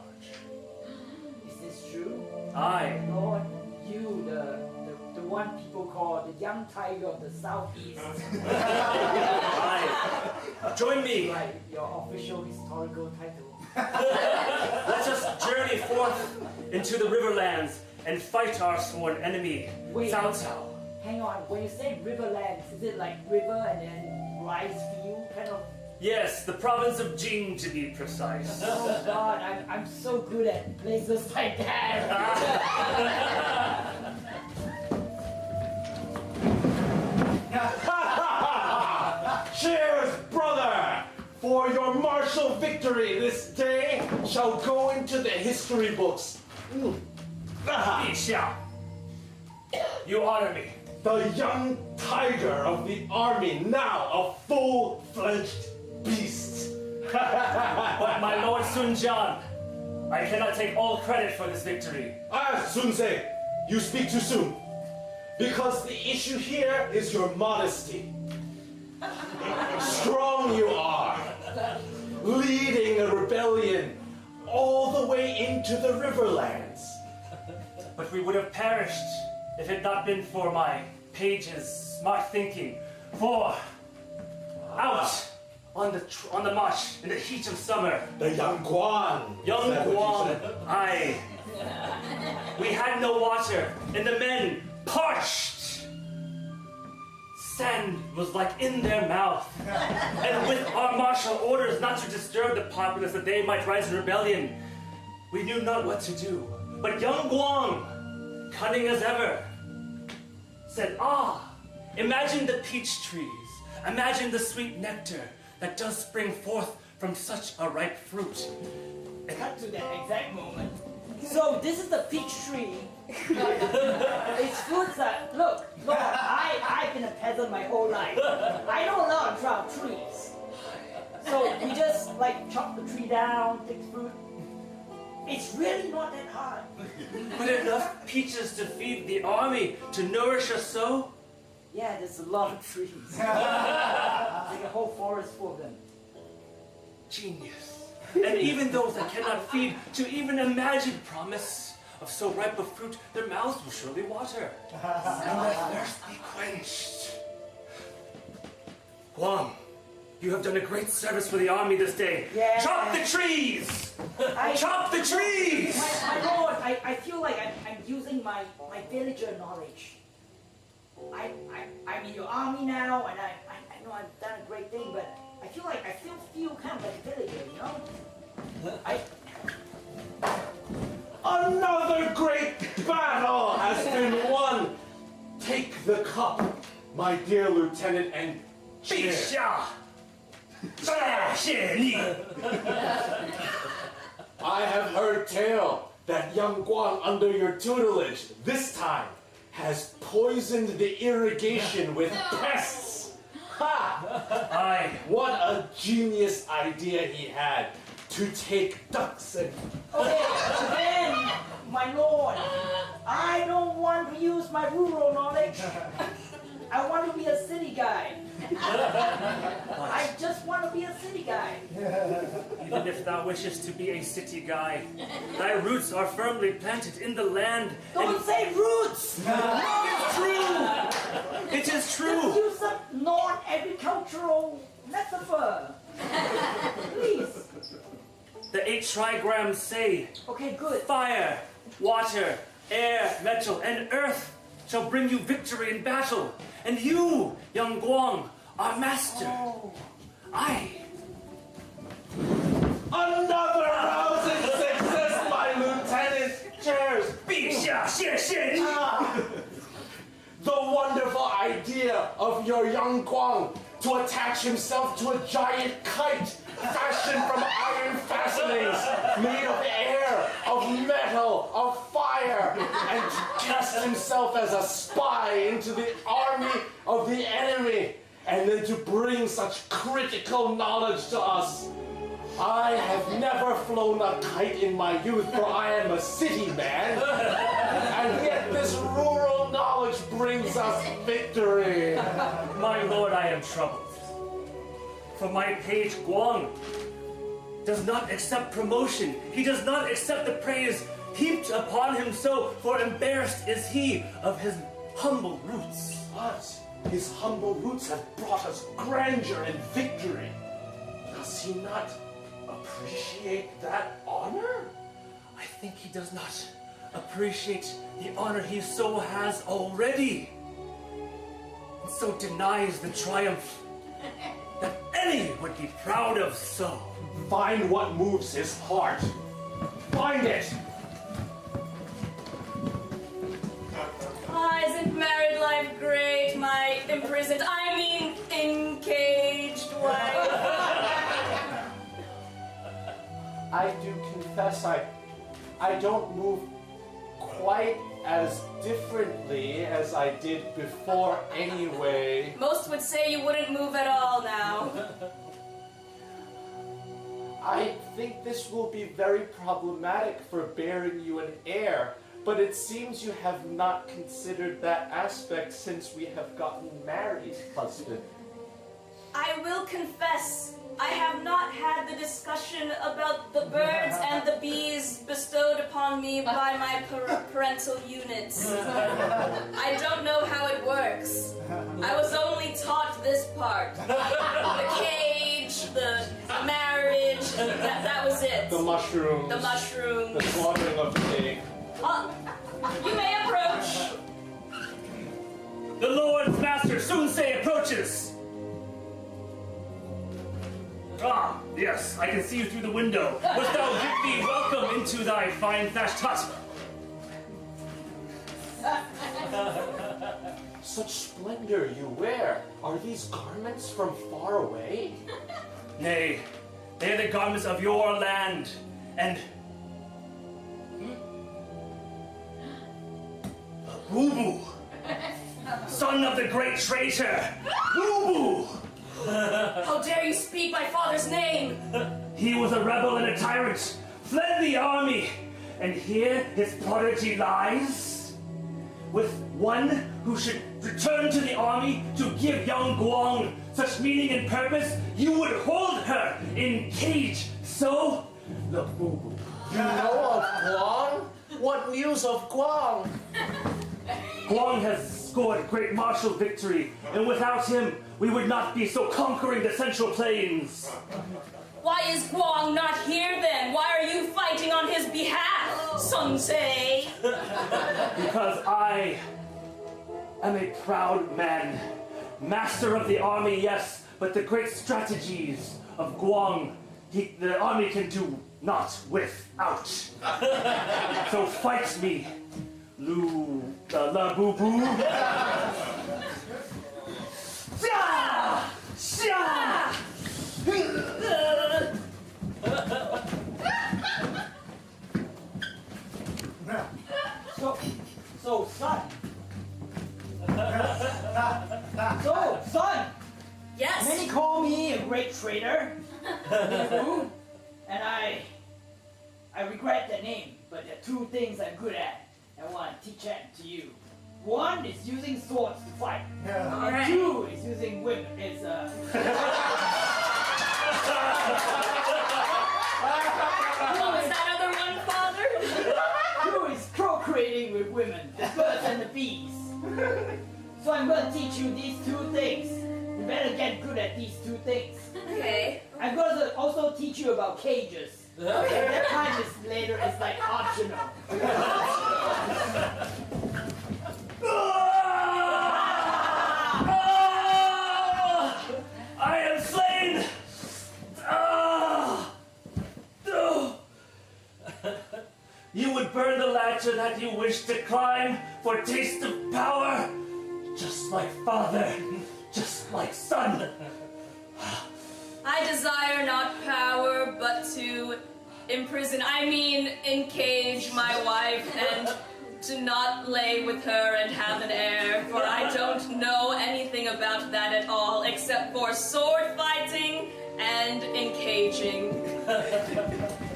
[SPEAKER 11] Is this true?
[SPEAKER 5] Aye.
[SPEAKER 11] Lord, you, the one people call the young tiger of the southeast.
[SPEAKER 5] Aye. Join me.
[SPEAKER 11] Right, your official historical title.
[SPEAKER 5] Let us journey forth into the Riverlands and fight our sworn enemy,
[SPEAKER 11] Wait.
[SPEAKER 5] Cao Cao.
[SPEAKER 11] Hang on, when you say riverlands, is it like river and then rice field kind of?
[SPEAKER 5] Yes, the province of Jing to be precise.
[SPEAKER 11] Oh God, I'm so good at places like that.
[SPEAKER 6] Cheers, brother! For your martial victory this day shall go into the history books.
[SPEAKER 5] Li Xiao, you honor me.
[SPEAKER 6] The young tiger of the army, now a full-fledged beast.
[SPEAKER 5] But my lord Sun Jian, I cannot take all credit for this victory.
[SPEAKER 6] Sun Ce, you speak too soon. Because the issue here is your modesty. Strong you are, leading a rebellion all the way into the Riverlands.
[SPEAKER 5] But we would have perished if it had not been for my page's smart thinking. For out on the march in the heat of summer,
[SPEAKER 6] The young Guan.
[SPEAKER 5] young
[SPEAKER 6] Is that what you
[SPEAKER 5] Guang,
[SPEAKER 6] said?
[SPEAKER 5] we had no water, and the men parched. Sand was like in their mouth. And with our martial orders not to disturb the populace that they might rise in rebellion, we knew not what to do. But young Guang, cunning as ever, said, imagine the peach trees. Imagine the sweet nectar that does spring forth from such a ripe fruit.
[SPEAKER 11] Cut to that exact moment. So this is the peach tree. It's fruits that look. I've been a peasant my whole life. I know a lot about trees. So we just chop the tree down, take the fruit. It's really not that hard.
[SPEAKER 5] But enough peaches to feed the army, to nourish us so?
[SPEAKER 11] Yeah, there's a lot of trees. Like a whole forest full of them.
[SPEAKER 5] Genius. And even those that cannot feed, to even imagine promise of so ripe a fruit, their mouths will surely water, and their thirst be quenched. Guam, you have done a great service for the army this day.
[SPEAKER 11] Yeah.
[SPEAKER 5] Chop the trees! Chop the trees!
[SPEAKER 11] My lord, I feel like I'm using my villager knowledge. I'm in your army now, and I know I've done a great thing, but I still feel kind of like a villager, you know?
[SPEAKER 6] Another great battle has been won. Take the cup, my dear lieutenant, and cheer.
[SPEAKER 5] 陛下，谢你。
[SPEAKER 6] I have heard tale that young Guang, under your tutelage, this time, has poisoned the irrigation with pests. Ha!
[SPEAKER 5] Aye.
[SPEAKER 6] What a genius idea he had to take ducks and...
[SPEAKER 11] Okay, then, my lord, I don't want to use my rural knowledge. I want to be a city guy. I just want to be a city guy.
[SPEAKER 5] Even if thou wishest to be a city guy, thy roots are firmly planted in the land.
[SPEAKER 11] Don't say roots!
[SPEAKER 5] It's true! It is true!
[SPEAKER 11] Just use some non-agricultural metaphor. Please.
[SPEAKER 5] The 8 trigrams say,
[SPEAKER 11] Okay, good.
[SPEAKER 5] fire, water, air, metal, and earth shall bring you victory in battle. And you, young Guang, are master. I.
[SPEAKER 6] Another rousing success, my lieutenant! Cheers!
[SPEAKER 5] 陛下，谢谢你。
[SPEAKER 6] The wonderful idea of your young Guang to attach himself to a giant kite fashioned from iron fastenings, made of air, of metal, of fire, and to cast himself as a spy into the army of the enemy, and then to bring such critical knowledge to us. I have never flown a kite in my youth, for I am a city man, and yet this rural knowledge brings us victory.
[SPEAKER 5] My lord, I am troubled. For my page Guang does not accept promotion. He does not accept the praise heaped upon him so, for embarrassed is he of his humble roots.
[SPEAKER 6] But his humble roots have brought us grandeur and victory. Does he not appreciate that honor?
[SPEAKER 5] I think he does not appreciate the honor he so has already, and so denies the triumph that any would be proud of so.
[SPEAKER 6] Find what moves his heart. Find it!
[SPEAKER 7] Ah, isn't married life great, my imprisoned, encaged wife?
[SPEAKER 6] I do confess I don't move quite as differently as I did before anyway.
[SPEAKER 7] Most would say you wouldn't move at all now.
[SPEAKER 6] I think this will be very problematic for bearing you an heir, but it seems you have not considered that aspect since we have gotten married, husband.
[SPEAKER 7] I will confess, I have not had the discussion about the birds and the bees bestowed upon me by my parental units. I don't know how it works. I was only taught this part. The cage, the marriage, that was it.
[SPEAKER 6] The mushrooms.
[SPEAKER 7] The mushrooms.
[SPEAKER 6] The slaughtering of the pig.
[SPEAKER 7] You may approach.
[SPEAKER 5] The Lord's master Sunsei approaches. Ah, yes, I can see you through the window. Wouldst thou give thee welcome into thy fine thatched hut?
[SPEAKER 6] Such splendor you wear. Are these garments from far away?
[SPEAKER 5] Nay, they are the garments of your land, and... Wubu, son of the great traitor, Wubu!
[SPEAKER 7] How dare you speak my father's name?
[SPEAKER 5] He was a rebel and a tyrant, fled the army, and here his prodigy lies, with one who should return to the army to give young Guang such meaning and purpose, you would hold her in cage. So, look, boo-boo.
[SPEAKER 6] You know of Guang? What news of Guang?
[SPEAKER 5] Guang has scored great martial victory, and without him, we would not be so conquering the Central Plains.
[SPEAKER 7] Why is Guang not here then? Why are you fighting on his behalf, Sensei?
[SPEAKER 5] Because I am a proud man. Master of the army, yes, but the great strategies of Guang, the army can do not without. So fight me, La Boo Boo.
[SPEAKER 11] So, son. So, son.
[SPEAKER 7] Yes.
[SPEAKER 11] Many call me a great trader, and I regret the name, but there are two things I'm good at. I want to teach that to you. One is using swords to fight, and two is using women. Who
[SPEAKER 7] was that other one, Father?
[SPEAKER 11] Two is procreating with women, the birds and the bees. So I'm going to teach you these two things. You better get good at these two things.
[SPEAKER 7] Okay.
[SPEAKER 11] I'm going to also teach you about cages. Okay, that kind is later is like optional.
[SPEAKER 5] I am slain! You would burn the ladder that you wish to climb for taste of power, just like father, just like son.
[SPEAKER 7] I desire not power, but to encage my wife and to not lay with her and have an heir, for I don't know anything about that at all, except for sword fighting and encaging.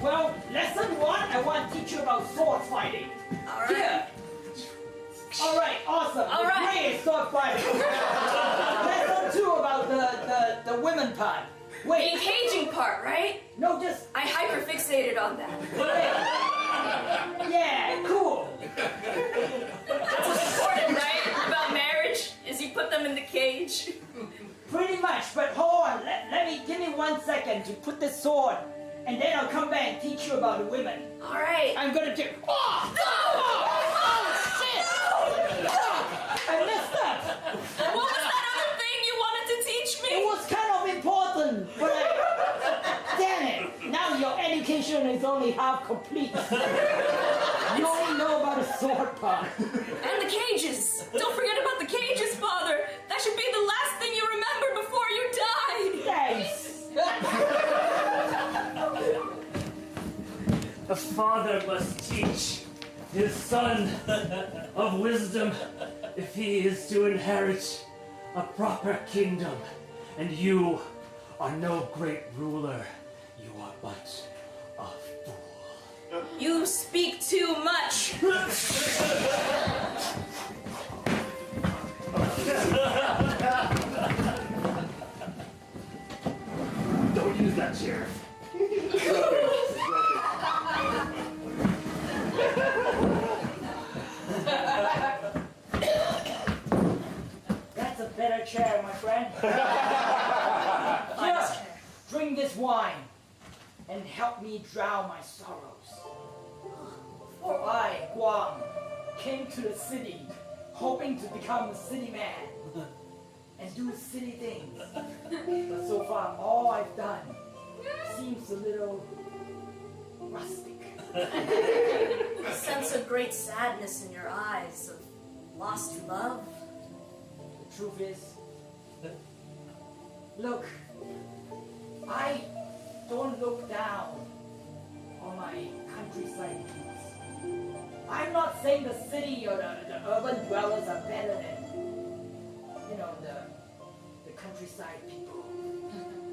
[SPEAKER 11] Well, lesson one, I want to teach you about sword fighting.
[SPEAKER 7] All right.
[SPEAKER 11] Here. All right, awesome.
[SPEAKER 7] All right.
[SPEAKER 11] Great sword fighting. Lesson two about the women part.
[SPEAKER 7] The
[SPEAKER 11] Wait.
[SPEAKER 7] encaging part, right?
[SPEAKER 11] No, just.
[SPEAKER 7] I hyperfixated on that.
[SPEAKER 11] Yeah, cool.
[SPEAKER 7] That's what's important, right? About marriage, is you put them in the cage.
[SPEAKER 11] Pretty much, but hold on. Give me 1 second to put this sword, and then I'll come back and teach you about the women.
[SPEAKER 7] All right.
[SPEAKER 11] I'm gonna do. Oh! Shit! I messed up.
[SPEAKER 7] What was that other thing you wanted to teach me?
[SPEAKER 11] It was kind of important, but damn it! Now your education is only half complete. You only know about the sword part.
[SPEAKER 7] And the cages. Don't forget about the cages, Father. That should be the last thing you remember before you die.
[SPEAKER 11] Thanks.
[SPEAKER 5] A father must teach his son of wisdom if he is to inherit a proper kingdom. And you are no great ruler. You are but a fool.
[SPEAKER 7] You speak too much.
[SPEAKER 5] Don't use that chair.
[SPEAKER 11] That's a better chair, my friend. Just drink this wine and help me drown my sorrows. For I, Guang, came to the city hoping to become a city man and do city things. But so far, all I've done seems a little rustic.
[SPEAKER 7] I sense a great sadness in your eyes of lost love.
[SPEAKER 11] The truth is, look, I don't look down on my countryside kids. I'm not saying the city or the urban dwellers are better than, the countryside people.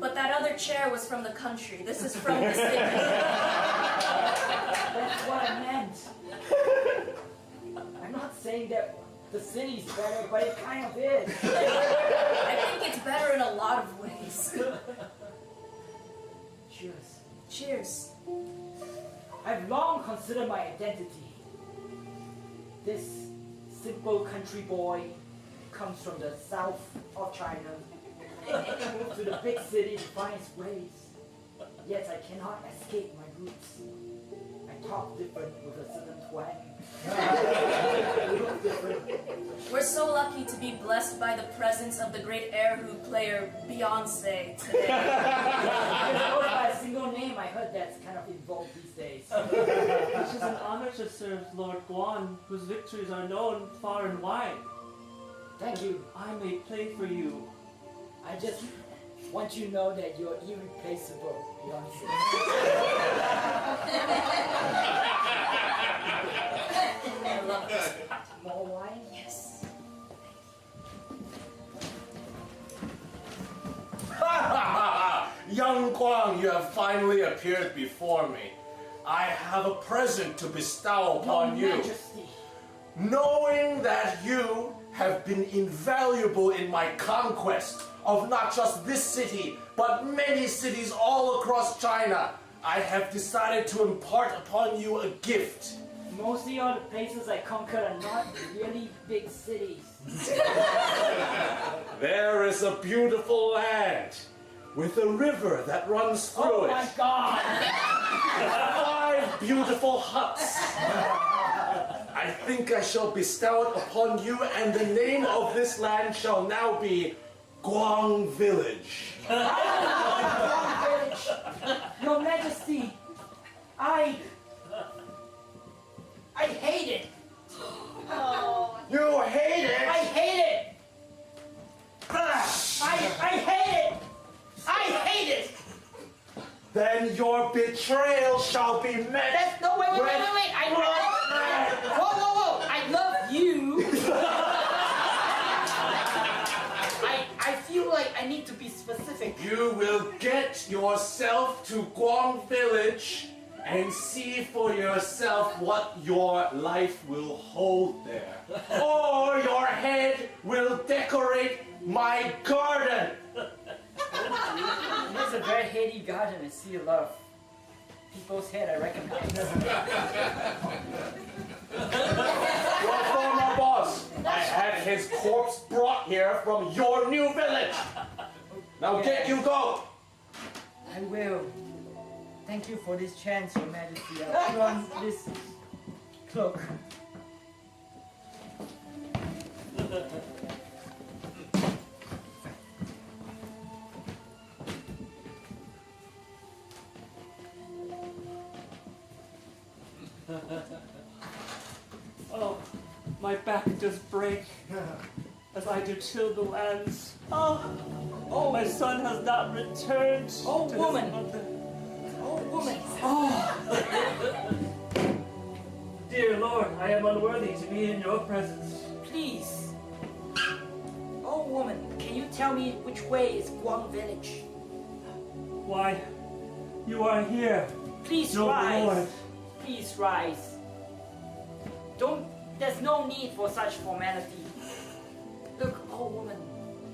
[SPEAKER 7] But that other chair was from the country. This is from the city.
[SPEAKER 11] That's what I meant. I'm not saying that the city's better, but it kind of is.
[SPEAKER 7] I think it's better in a lot of ways.
[SPEAKER 11] Cheers.
[SPEAKER 7] Cheers.
[SPEAKER 11] I've long considered my identity. This simple country boy comes from the south of China, moved to the big city to find his ways. Yet I cannot escape my roots. I talk different with a certain twang. I look different.
[SPEAKER 7] We're so lucky to be blessed by the presence of the great air hoop player Beyonce today.
[SPEAKER 11] If it goes by a single name, I heard that's kind of involved these days.
[SPEAKER 12] It is an honor to serve Lord Guan, whose victories are known far and wide.
[SPEAKER 11] Thank you.
[SPEAKER 12] I may play for you.
[SPEAKER 11] I just want you to know that you're irreplaceable, Beyonce.
[SPEAKER 7] I love it.
[SPEAKER 11] More wine?
[SPEAKER 7] Yes.
[SPEAKER 6] Young Guang, you have finally appeared before me. I have a present to bestow upon
[SPEAKER 11] Your
[SPEAKER 6] you.
[SPEAKER 11] Majesty.
[SPEAKER 6] Knowing that you have been invaluable in my conquest of not just this city, but many cities all across China, I have decided to impart upon you a gift.
[SPEAKER 11] Mostly all the places I conquered are not really big cities.
[SPEAKER 6] There is a beautiful land with a river that runs through
[SPEAKER 11] Oh my God!
[SPEAKER 6] 5 beautiful huts. I think I shall bestow it upon you, and the name of this land shall now be Guang Village.
[SPEAKER 11] Your Majesty, I hate it.
[SPEAKER 6] You hate it?
[SPEAKER 11] I hate it. I hate it. I hate it.
[SPEAKER 6] Then your betrayal shall be met.
[SPEAKER 11] No, wait. I whoa. I love you. I feel like I need to be specific.
[SPEAKER 6] You will get yourself to Guang Village and see for yourself what your life will hold there. Or your head will decorate my garden.
[SPEAKER 11] It's a very heady garden. I see a lot of people's head I recognize.
[SPEAKER 6] Your former boss, I had his corpse brought here from your new village. Now get you go.
[SPEAKER 11] I will. Thank you for this chance, Your Majesty. I'll put on this cloak.
[SPEAKER 12] Oh, my back does break as I do till the lands. Oh, my son has not returned.
[SPEAKER 11] Oh,
[SPEAKER 12] to
[SPEAKER 11] woman.
[SPEAKER 12] His mother.
[SPEAKER 11] Oh, woman.
[SPEAKER 12] Dear Lord, I am unworthy to be in your presence.
[SPEAKER 11] Please. Oh, woman, can you tell me which way is Guang Village?
[SPEAKER 12] Why, you are here.
[SPEAKER 11] Please
[SPEAKER 12] No,
[SPEAKER 11] rise.
[SPEAKER 12] Lord.
[SPEAKER 11] Please rise. There's no need for such formality. Look, oh woman.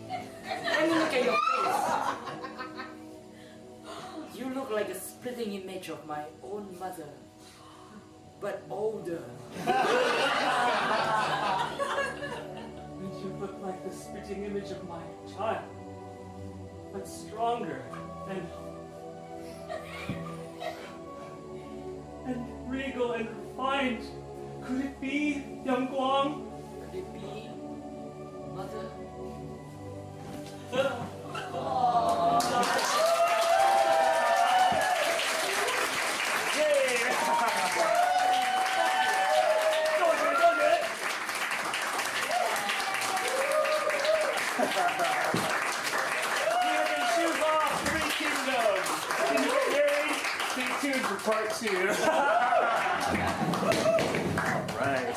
[SPEAKER 11] Let me look at your face. You look like a splitting image of my own mother, but older.
[SPEAKER 12] And you look like the spitting image of my child, but stronger and regal and refined. Could it be, young Guang?
[SPEAKER 11] Could it be, mother?
[SPEAKER 12] Shoes off, 3 kingdoms. Stay tuned for part 2.
[SPEAKER 5] Right.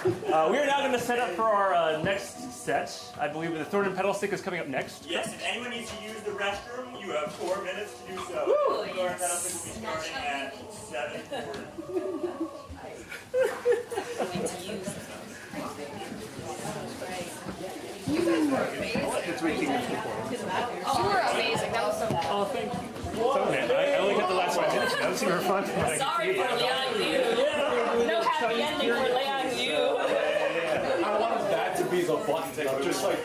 [SPEAKER 5] We are now going to set up for our next set. I believe the Thorn and Petal stick is coming up next.
[SPEAKER 13] Yes, if anyone needs to use the restroom, you have 4 minutes to do so.
[SPEAKER 5] Woo!
[SPEAKER 13] The Thorn and Petal stick will be starting at 7:40.
[SPEAKER 3] You guys were amazing. You were amazing. That was so good.
[SPEAKER 5] Oh, thank you. So, man, I only got the last 5 minutes. That was super fun.
[SPEAKER 7] Sorry for Liang Liu. No happy ending for Liang Liu.
[SPEAKER 6] I wanted that to be the button, just like.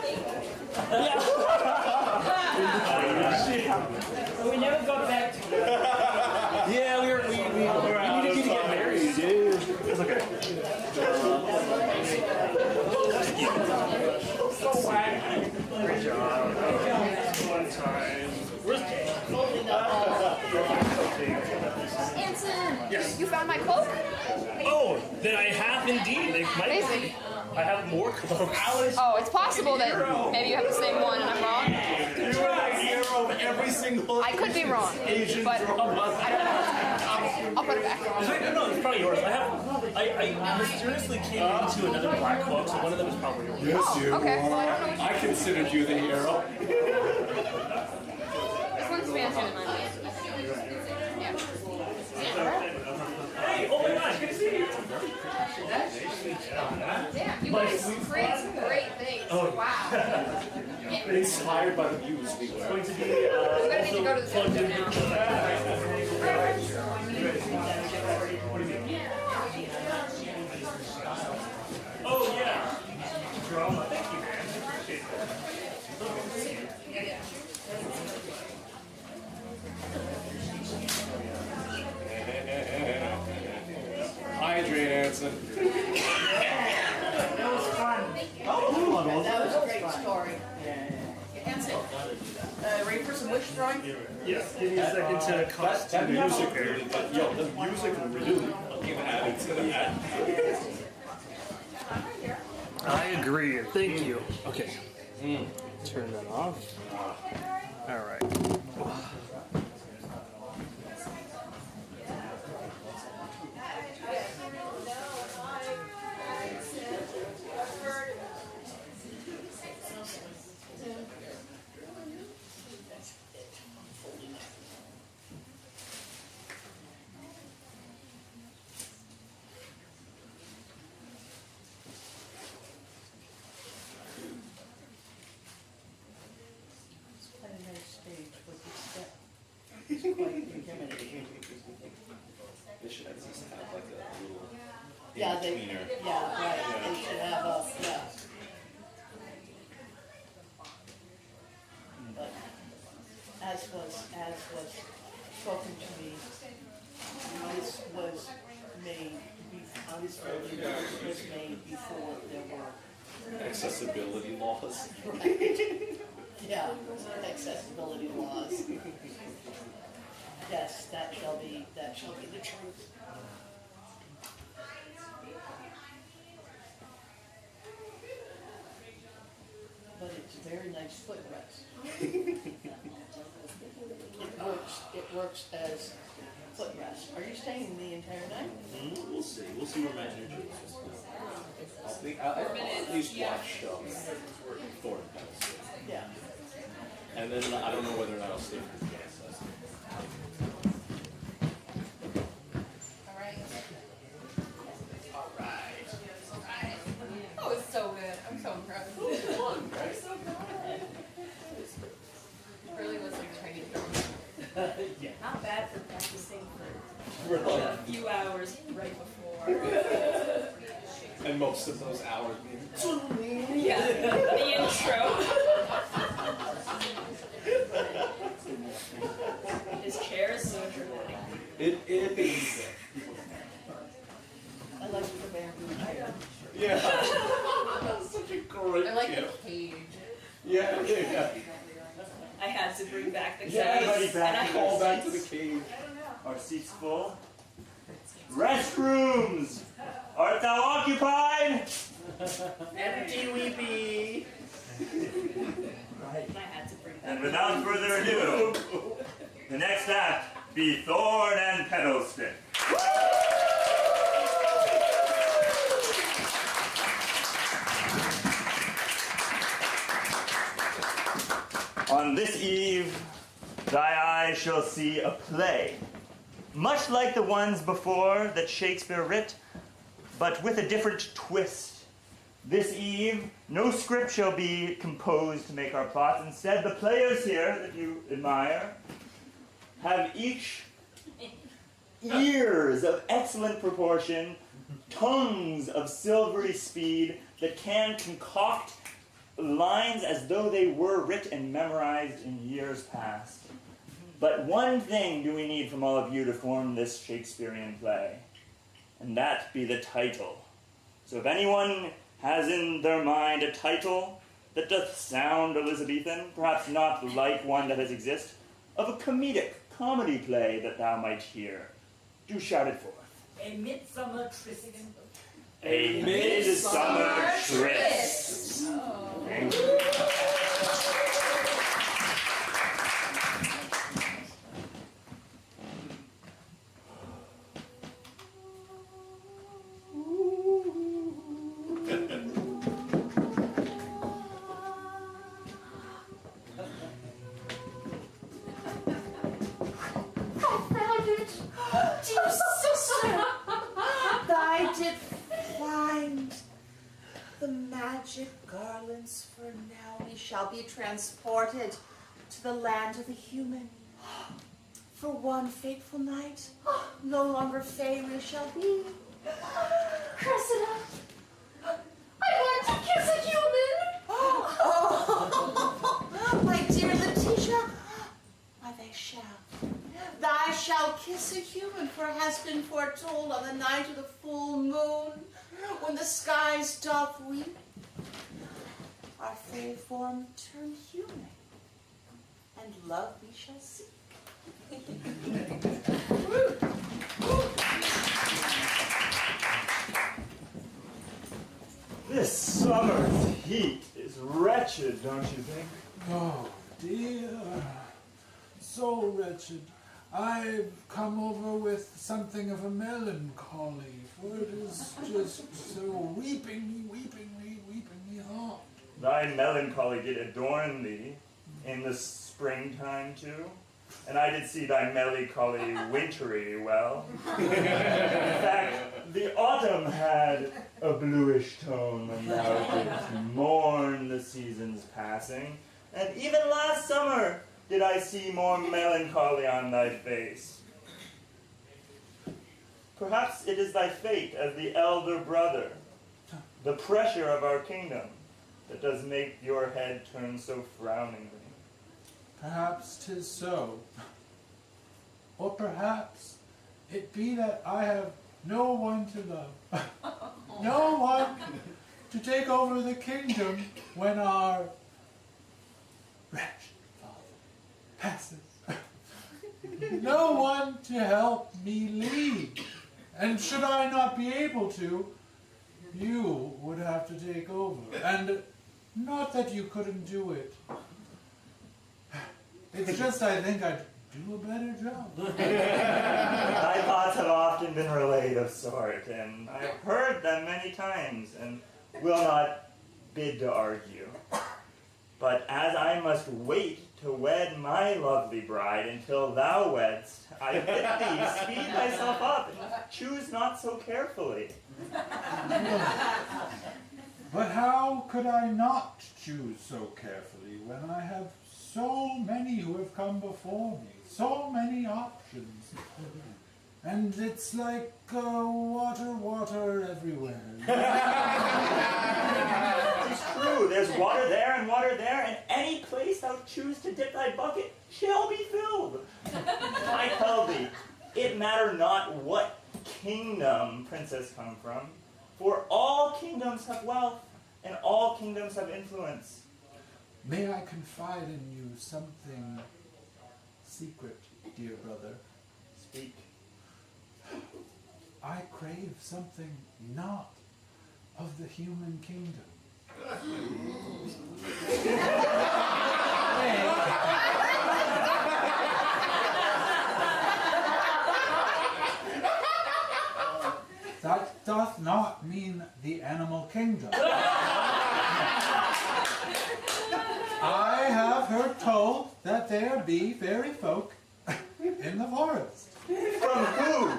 [SPEAKER 11] We never got back together.
[SPEAKER 5] Yeah, we needed you to get married, dude. It's okay.
[SPEAKER 11] So wacky.
[SPEAKER 5] Great job. One time.
[SPEAKER 3] Anson,
[SPEAKER 5] Yes.
[SPEAKER 3] you found my cloak?
[SPEAKER 5] Oh, then I have indeed. They might be.
[SPEAKER 3] Amazing.
[SPEAKER 5] I have more cloaks.
[SPEAKER 3] Oh, it's possible that maybe you have the same one and I'm wrong.
[SPEAKER 8] You are the hero of every single
[SPEAKER 3] I could be wrong,
[SPEAKER 8] Asian
[SPEAKER 3] but
[SPEAKER 8] drama.
[SPEAKER 3] I don't know. I'll put it back.
[SPEAKER 5] No, it's probably yours. I mysteriously came into another black cloak, so one of them is probably yours.
[SPEAKER 8] Yes, you
[SPEAKER 3] Okay,
[SPEAKER 8] are.
[SPEAKER 3] well, I don't know which
[SPEAKER 8] I considered you the hero.
[SPEAKER 3] This one's fancier than mine. Yeah.
[SPEAKER 5] Hey, oh my gosh, good to see you.
[SPEAKER 3] Yeah, you guys create some great things.
[SPEAKER 5] Oh.
[SPEAKER 3] Wow.
[SPEAKER 6] Inspired by the muse we were.
[SPEAKER 5] Going to be
[SPEAKER 3] I'm gonna need to go to the
[SPEAKER 5] plugged in. Oh yeah. Drama. Thank you, man. Appreciate
[SPEAKER 6] Adrian Anson.
[SPEAKER 11] That was fun.
[SPEAKER 2] That was a great story.
[SPEAKER 3] Anson,
[SPEAKER 2] Ready for some wish drawing?
[SPEAKER 5] Yes, give me a second to costume
[SPEAKER 6] That music really, but yo, the music really added to that.
[SPEAKER 5] I agree. Thank you. Okay. Turn that off. All right.
[SPEAKER 2] It's quite intimidating.
[SPEAKER 6] They should at least have like a little
[SPEAKER 2] Yeah,
[SPEAKER 6] in-betweener.
[SPEAKER 2] yeah, right, they should have a, yeah. But as was spoken to me, this was made, this version was made before there were.
[SPEAKER 6] Accessibility laws.
[SPEAKER 2] Yeah, accessibility laws. Yes, that shall be the truth. But it's a very nice footrest. It works as footrest. Are you staying the entire night?
[SPEAKER 6] We'll see. We'll see where my energy is. I'll at least watch Thorn.
[SPEAKER 2] Yeah.
[SPEAKER 6] And then I don't know whether or not I'll stay for the dance.
[SPEAKER 3] oh, it's so good. I'm so impressed. So good. Really was like training.
[SPEAKER 5] Yeah.
[SPEAKER 7] Not bad for practicing for a few hours right before.
[SPEAKER 6] And most of those hours being
[SPEAKER 7] Yeah, the intro. His chair is so dramatic.
[SPEAKER 6] It is.
[SPEAKER 2] I like the bamboo chair.
[SPEAKER 6] Yeah. That's such a great
[SPEAKER 3] I like
[SPEAKER 6] gift.
[SPEAKER 3] the cage.
[SPEAKER 6] Yeah.
[SPEAKER 7] I had to bring back the cage.
[SPEAKER 6] Yeah, everybody
[SPEAKER 7] and I
[SPEAKER 6] call back to the cage.
[SPEAKER 13] Our seats full. Restrooms! Art thou occupied?
[SPEAKER 2] Empty we be.
[SPEAKER 7] And I had to bring back
[SPEAKER 13] And without further ado, the next act be Thorn and Petal Stick. On this eve, thy eyes shall see a play, much like the ones before that Shakespeare writ, but with a different twist. This eve, no script shall be composed to make our plots. Instead, the players here that you admire have each ears of excellent proportion, tongues of silvery speed that can concoct lines as though they were writ and memorized in years past. But one thing do we need from all of you to form this Shakespearean play, and that be the title. So if anyone has in their mind a title that doth sound Elizabethan, perhaps not like one that has existed, of a comedy play that thou might hear, do shout it forth.
[SPEAKER 11] A Midsummer Tryst.
[SPEAKER 13] A Midsummer Tryst. Thank you.
[SPEAKER 2] Garlands, for now we shall be transported to the land of the human. For one fateful night, no longer fey we shall be.
[SPEAKER 3] Cressida, I want to kiss a human.
[SPEAKER 2] Oh, my dear Letitia, why they shall. Thou shalt kiss a human, for it has been foretold on the night of the full moon, when the skies doth weep. Our fairy form turned human, and love we shall seek.
[SPEAKER 13] This summer's heat is wretched, don't you think?
[SPEAKER 1] Oh, dear. So wretched. I've come over with something of a melancholy, for it is just so weeping me hard.
[SPEAKER 13] Thy melancholy did adorn thee in the springtime too, and I did see thy melancholy wintry well. In fact, the autumn had a bluish tone when thou didst mourn the seasons passing, and even last summer did I see more melancholy on thy face. Perhaps it is thy fate as the elder brother, the pressure of our kingdom, that does make your head turn so frowningly.
[SPEAKER 1] Perhaps 'tis so. Or perhaps it be that I have no one to love. No one to take over the kingdom when our wretched father passes. No one to help me lead. And should I not be able to, you would have to take over. And not that you couldn't do it. It's just I think I'd do a better job.
[SPEAKER 13] Thy thoughts have often been relayed of sort, and I have heard them many times, and will not bid to argue. But as I must wait to wed my lovely bride until thou wedst, I bid thee speed thyself up, and choose not so carefully.
[SPEAKER 1] But how could I not choose so carefully when I have so many who have come before me, so many options? And it's like water everywhere.
[SPEAKER 13] It's true, there's water there, and any place thou choose to dip thy bucket shall be filled. I tell thee, it matter not what kingdom princess come from, for all kingdoms have wealth, and all kingdoms have influence.
[SPEAKER 1] May I confide in you something secret, dear brother?
[SPEAKER 13] Speak.
[SPEAKER 1] I crave something not of the human kingdom. That doth not mean the animal kingdom. I have heard told there be fairy folk in the forest.
[SPEAKER 13] From who?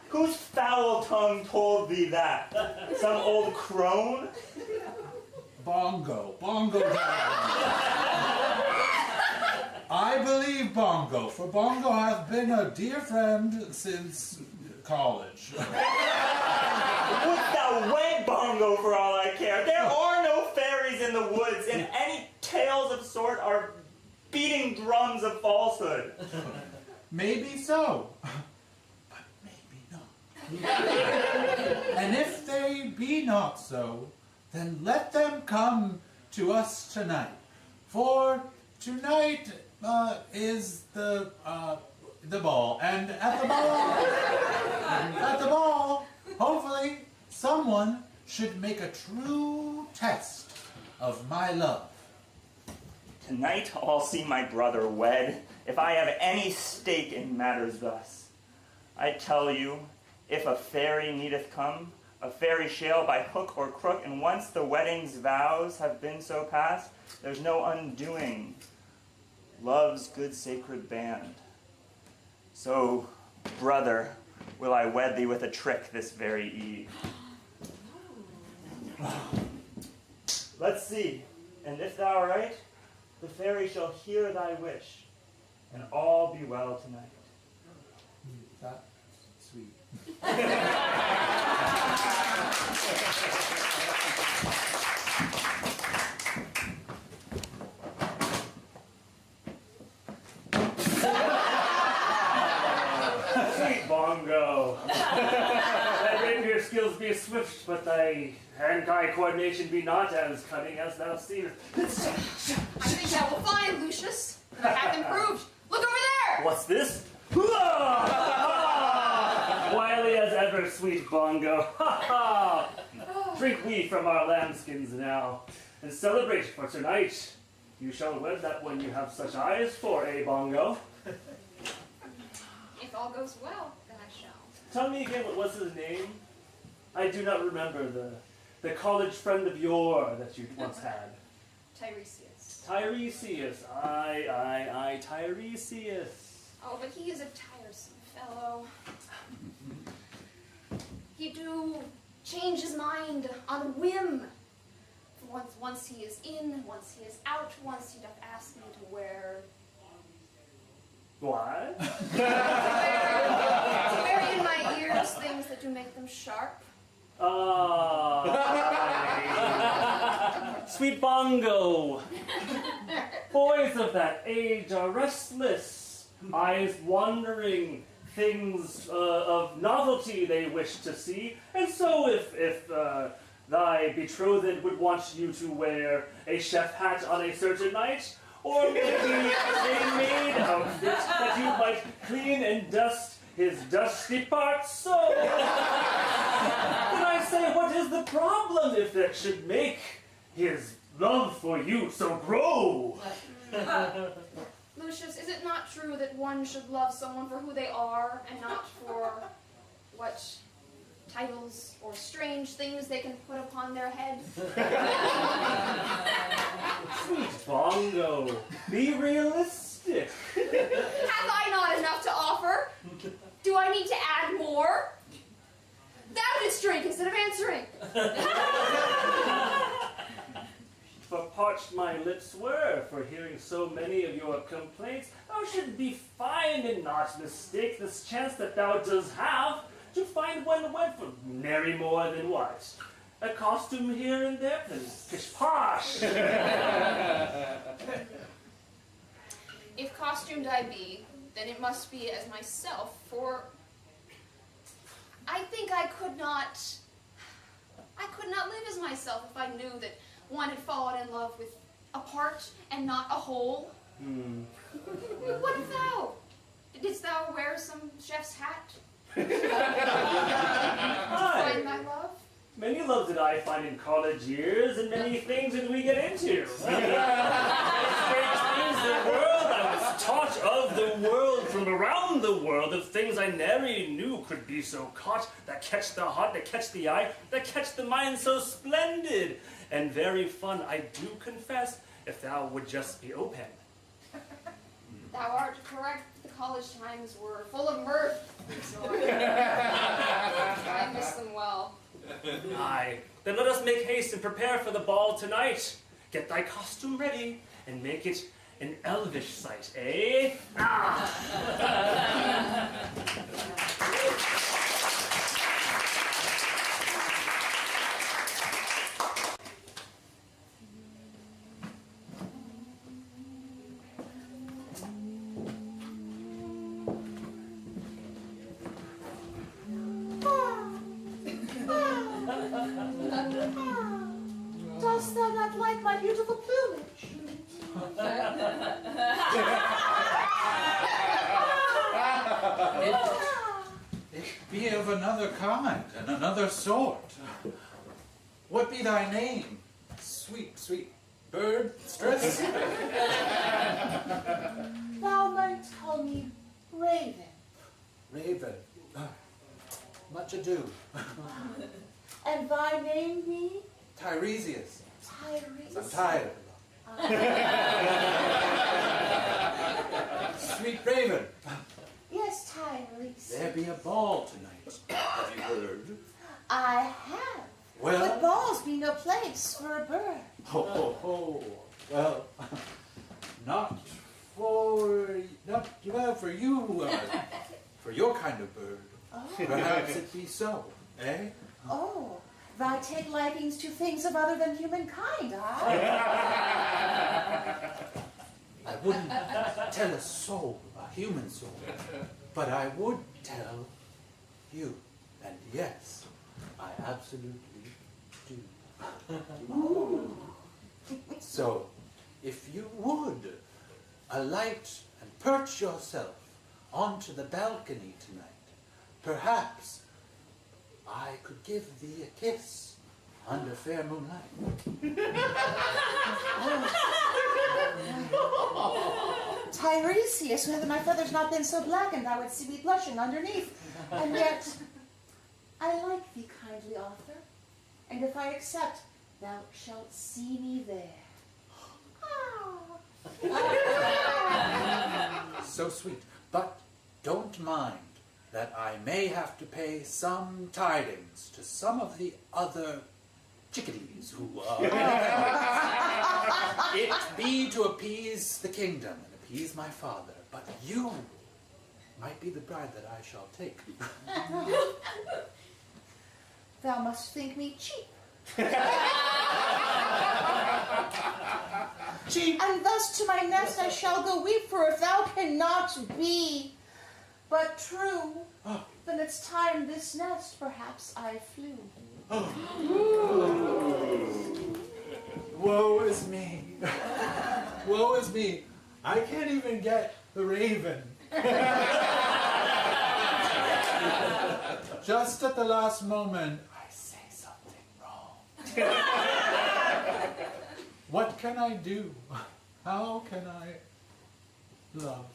[SPEAKER 13] Whose foul tongue told thee that? Some old crone?
[SPEAKER 1] Bongo. I believe Bongo, for Bongo hath been a dear friend since college.
[SPEAKER 13] Wouldst thou wed Bongo for all I care? There are no fairies in the woods, and any tales of sort are beating drums of falsehood.
[SPEAKER 1] Maybe so, but maybe not. And if they be not so, then let them come to us tonight. For tonight is the ball, and at the ball, hopefully, someone should make a true test of my love.
[SPEAKER 13] Tonight I'll see my brother wed, if I have any stake in matters thus. I tell you, if a fairy needeth come, a fairy shall by hook or crook, and once the wedding's vows have been so passed, there's no undoing love's good sacred band. So, brother, will I wed thee with a trick this very eve. Let's see, and if thou art right, the fairy shall hear thy wish, and all be well tonight.
[SPEAKER 1] That's sweet.
[SPEAKER 12] Sweet Bongo. Thy rapier skills be swift, but thy hand-eye coordination be not as cunning as thou seemest.
[SPEAKER 3] I think I will find Lucius. I have improved. Look over there!
[SPEAKER 12] What's this? Wily as ever, sweet Bongo. Drink we from our lambskins now, and celebrate for tonight. You shall wed that one you have such eyes for, eh, Bongo?
[SPEAKER 3] If all goes well, then I shall.
[SPEAKER 12] Tell me again, what was his name? I do not remember the college friend of yore that you once had.
[SPEAKER 3] Tiresias.
[SPEAKER 12] Tiresias. Aye, Tiresias.
[SPEAKER 3] Oh, but he is a tiresome fellow. He do change his mind on a whim. Once he is in, once he is out, once he doth ask me to wear...
[SPEAKER 12] What?
[SPEAKER 3] to wear in my ears things that do make them sharp.
[SPEAKER 12] Sweet Bongo. Boys of that age are restless, eyes wandering, things of novelty they wish to see. And so if thy betrothed would want you to wear a chef hat on a certain night, or maybe a maid outfit that you might clean and dust his dusty parts, so then I say, what is the problem if that should make his love for you so grow?
[SPEAKER 3] Lucius, is it not true that one should love someone for who they are and not for what titles or strange things they can put upon their head?
[SPEAKER 12] Sweet Bongo, be realistic.
[SPEAKER 3] Have I not enough to offer? Do I need to add more? Thou didst drink instead of answering.
[SPEAKER 12] For parched my lips were, for hearing so many of your complaints, thou should be fine and not mistake this chance that thou dost have to find one wed for nary more than what? A costume here and there, and pish posh.
[SPEAKER 3] If costumed I be, then it must be as myself, for I think I could not live as myself if I knew that one had fallen in love with a part and not a whole. What if thou? Didst thou wear some chef's hat? To find my love?
[SPEAKER 12] Many loves did I find in college years, and many things did we get into. Strange things the world, I was taught of the world, from around the world, of things I never knew could be so caught, that catch the heart, that catch the eye, that catch the mind so splendid, and very fun, I do confess, if thou would just be open.
[SPEAKER 3] Thou art correct. The college times were full of mirth. So I miss them well.
[SPEAKER 12] Aye. Then let us make haste and prepare for the ball tonight. Get thy costume ready and make it an elvish sight, eh? Ah!
[SPEAKER 2] Dost thou not like my beautiful plumage?
[SPEAKER 1] It be of another kind and another sort. What be thy name, sweet, sweet bird stress?
[SPEAKER 2] Thou might call me Raven.
[SPEAKER 1] Raven. Much ado.
[SPEAKER 2] And thy name be?
[SPEAKER 1] Tiresias.
[SPEAKER 2] Tyrese.
[SPEAKER 1] I'm tired. Sweet Raven.
[SPEAKER 2] Yes, Tyrese.
[SPEAKER 1] There be a ball tonight. Have you heard?
[SPEAKER 2] I have.
[SPEAKER 1] Well.
[SPEAKER 2] But balls be no place for a bird.
[SPEAKER 1] Ho, ho, ho. Well, not for you, for your kind of bird.
[SPEAKER 2] Oh.
[SPEAKER 1] Perhaps it be so, eh?
[SPEAKER 2] Oh, thou take likings to things of other than humankind, I
[SPEAKER 1] wouldn't tell a soul, a human soul, but I would tell you. And yes, I absolutely do. So, if you would alight and perch yourself onto the balcony tonight, perhaps I could give thee a kiss under fair moonlight.
[SPEAKER 2] Tiresias, whether my feathers not been so blackened, thou wouldst see me blushing underneath. And yet, I like thee kindly, author, and if I accept, thou shalt see me there.
[SPEAKER 1] So sweet, but don't mind that I may have to pay some tidings to some of the other chickadees who it be to appease the kingdom and appease my father, but you might be the bride that I shall take.
[SPEAKER 2] Thou must think me cheap.
[SPEAKER 1] Cheap.
[SPEAKER 2] And thus to my nest I shall go weep, for if thou cannot be but true, then it's time this nest perhaps I flew.
[SPEAKER 1] Woe is me. Woe is me. I can't even get the raven. Just at the last moment, I say something wrong. What can I do? How can I love?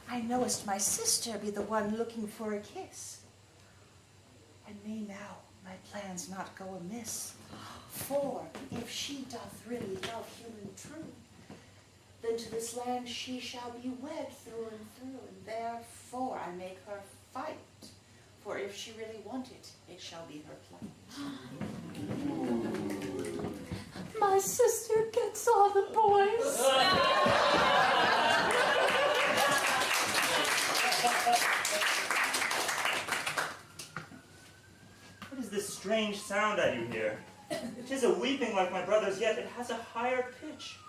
[SPEAKER 2] I knowest my sister be the one looking for a kiss. And may now my plans not go amiss. For if she doth really love human true, then to this land she shall be wed through and through, and therefore I make her fight. For if she really want it, it shall be her plight. My sister gets all the boys.
[SPEAKER 13] What is this strange sound that you hear? It is a weeping like my brother's, yet it has a higher pitch.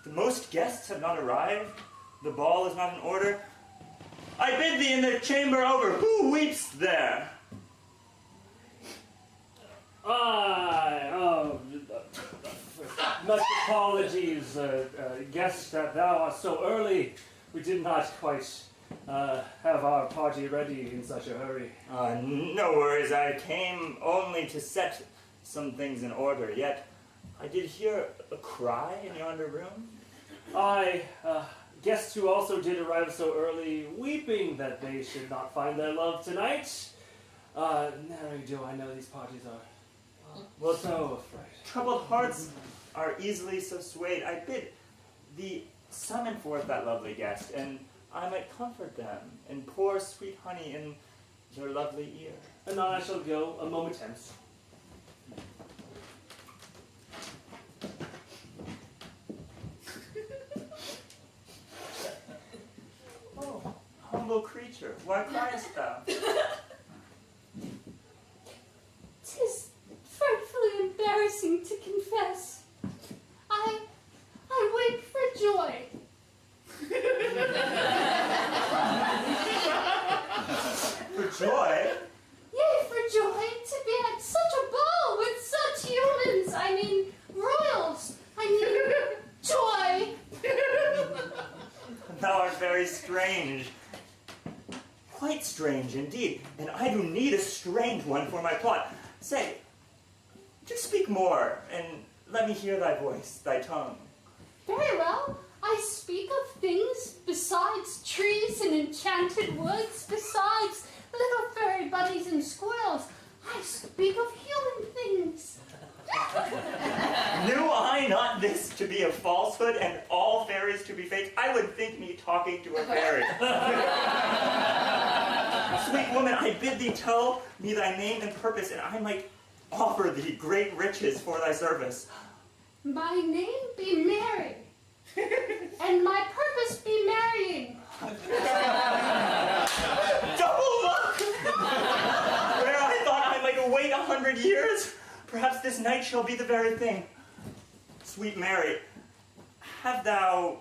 [SPEAKER 13] The most guests have not arrived. The ball is not in order. I bid thee in the chamber over. Who weeps there?
[SPEAKER 12] Much apologies, guest, that thou art so early. We did not quite have our party ready in such a hurry.
[SPEAKER 13] No worries. I came only to set some things in order. Yet, I did hear a cry in yonder room.
[SPEAKER 12] Guests who also did arrive so early, weeping that they should not find their love tonight. Nary do I know these parties are Well, so afraid.
[SPEAKER 13] Troubled hearts are easily so swayed. I bid thee summon forth that lovely guest, and I might comfort them, and pour sweet honey in their lovely ear.
[SPEAKER 12] Anon I shall go a moment hence.
[SPEAKER 13] Oh, humble creature, why criest thou?
[SPEAKER 14] 'Tis frightfully embarrassing to confess. I wake for joy.
[SPEAKER 13] For joy?
[SPEAKER 14] Yea, for joy to be at such a ball with such humans. I mean, royals. I mean, joy.
[SPEAKER 13] Thou art very strange. Quite strange indeed, and I do need a strange one for my plot. Say, do speak more, and let me hear thy voice, thy tongue.
[SPEAKER 14] Very well. I speak of things besides trees and enchanted woods, besides little fairy bunnies and squirrels. I speak of human things.
[SPEAKER 13] Knew I not this to be a falsehood and all fairies to be fake, I would think me talking to a fairy. Sweet woman, I bid thee tell me thy name and purpose, and I might offer thee great riches for thy service.
[SPEAKER 14] My name be Mary, and my purpose be marrying.
[SPEAKER 13] Double luck! Where I thought I might wait 100 years, perhaps this night shall be the very thing. Sweet Mary, have thou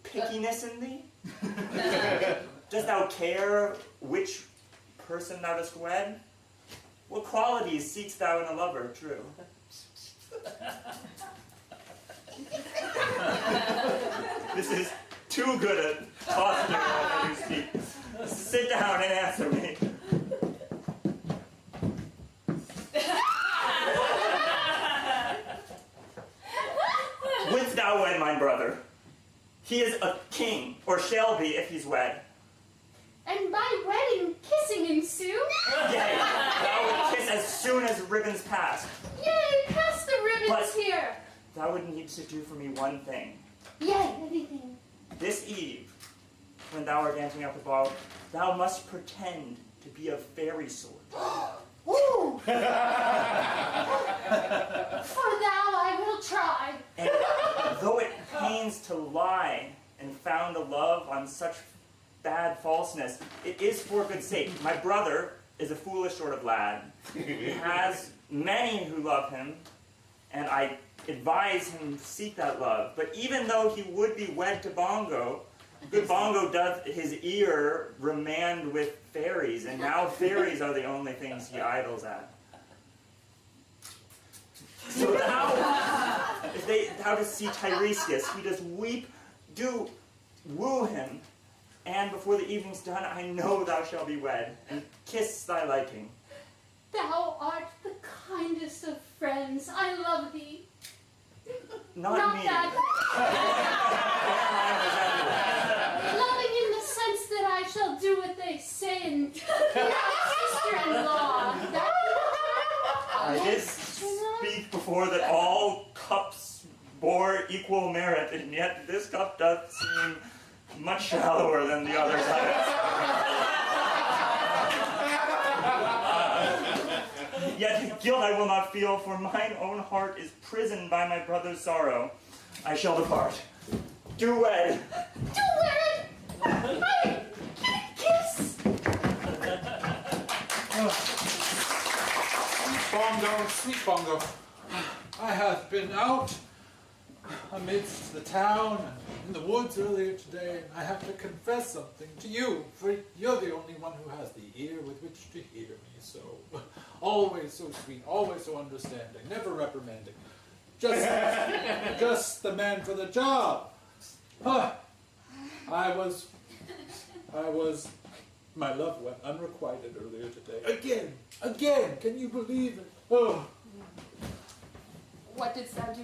[SPEAKER 13] pickiness in thee? Dost thou care which person thou dost wed? What qualities seekst thou in a lover, true? This is too good a toss to speak. Sit down and answer me. Wouldst thou wed my brother? He is a king, or shall be if he's wed.
[SPEAKER 14] And by wedding, kissing ensue?
[SPEAKER 13] Yea, thou would kiss as soon as ribbons pass.
[SPEAKER 14] Yea, pass the ribbons
[SPEAKER 13] But
[SPEAKER 14] here.
[SPEAKER 13] thou would need to do for me one thing.
[SPEAKER 14] Yea, anything.
[SPEAKER 13] This eve, when thou art dancing at the ball, thou must pretend to be of fairy sort.
[SPEAKER 14] Ooh! For thou I will try.
[SPEAKER 13] And though it pains to lie and found a love on such bad falseness, it is for good sake. My brother is a foolish sort of lad. He has many who love him, and I advise him seek that love. But even though he would be wed to Bongo, good Bongo doth his ear remand with fairies, and now fairies are the only things he idles at. So thou dost see Tiresias, he does weep, do woo him, and before the evening's done, I know thou shalt be wed, and kiss thy liking.
[SPEAKER 14] Thou art the kindest of friends. I love thee.
[SPEAKER 13] Not me.
[SPEAKER 14] That. Loving in the sense that I shall do what they say and be thy sister-in-law.
[SPEAKER 13] I did speak before that all cups bore equal merit, and yet this cup doth seem much shallower than the others. Yet guilt I will not feel, for mine own heart is prisoned by my brother's sorrow. I shall depart. Do wed.
[SPEAKER 14] Do wed. I can't kiss.
[SPEAKER 1] Bongo, sweet Bongo, I have been out amidst the town and in the woods earlier today, and I have to confess something to you, for you're the only one who has the ear with which to hear me, so always so sweet, always so understanding, never reprimanding. Just the man for the job. My love went unrequited earlier today. Again, can you believe it? Oh.
[SPEAKER 9] What didst thou do?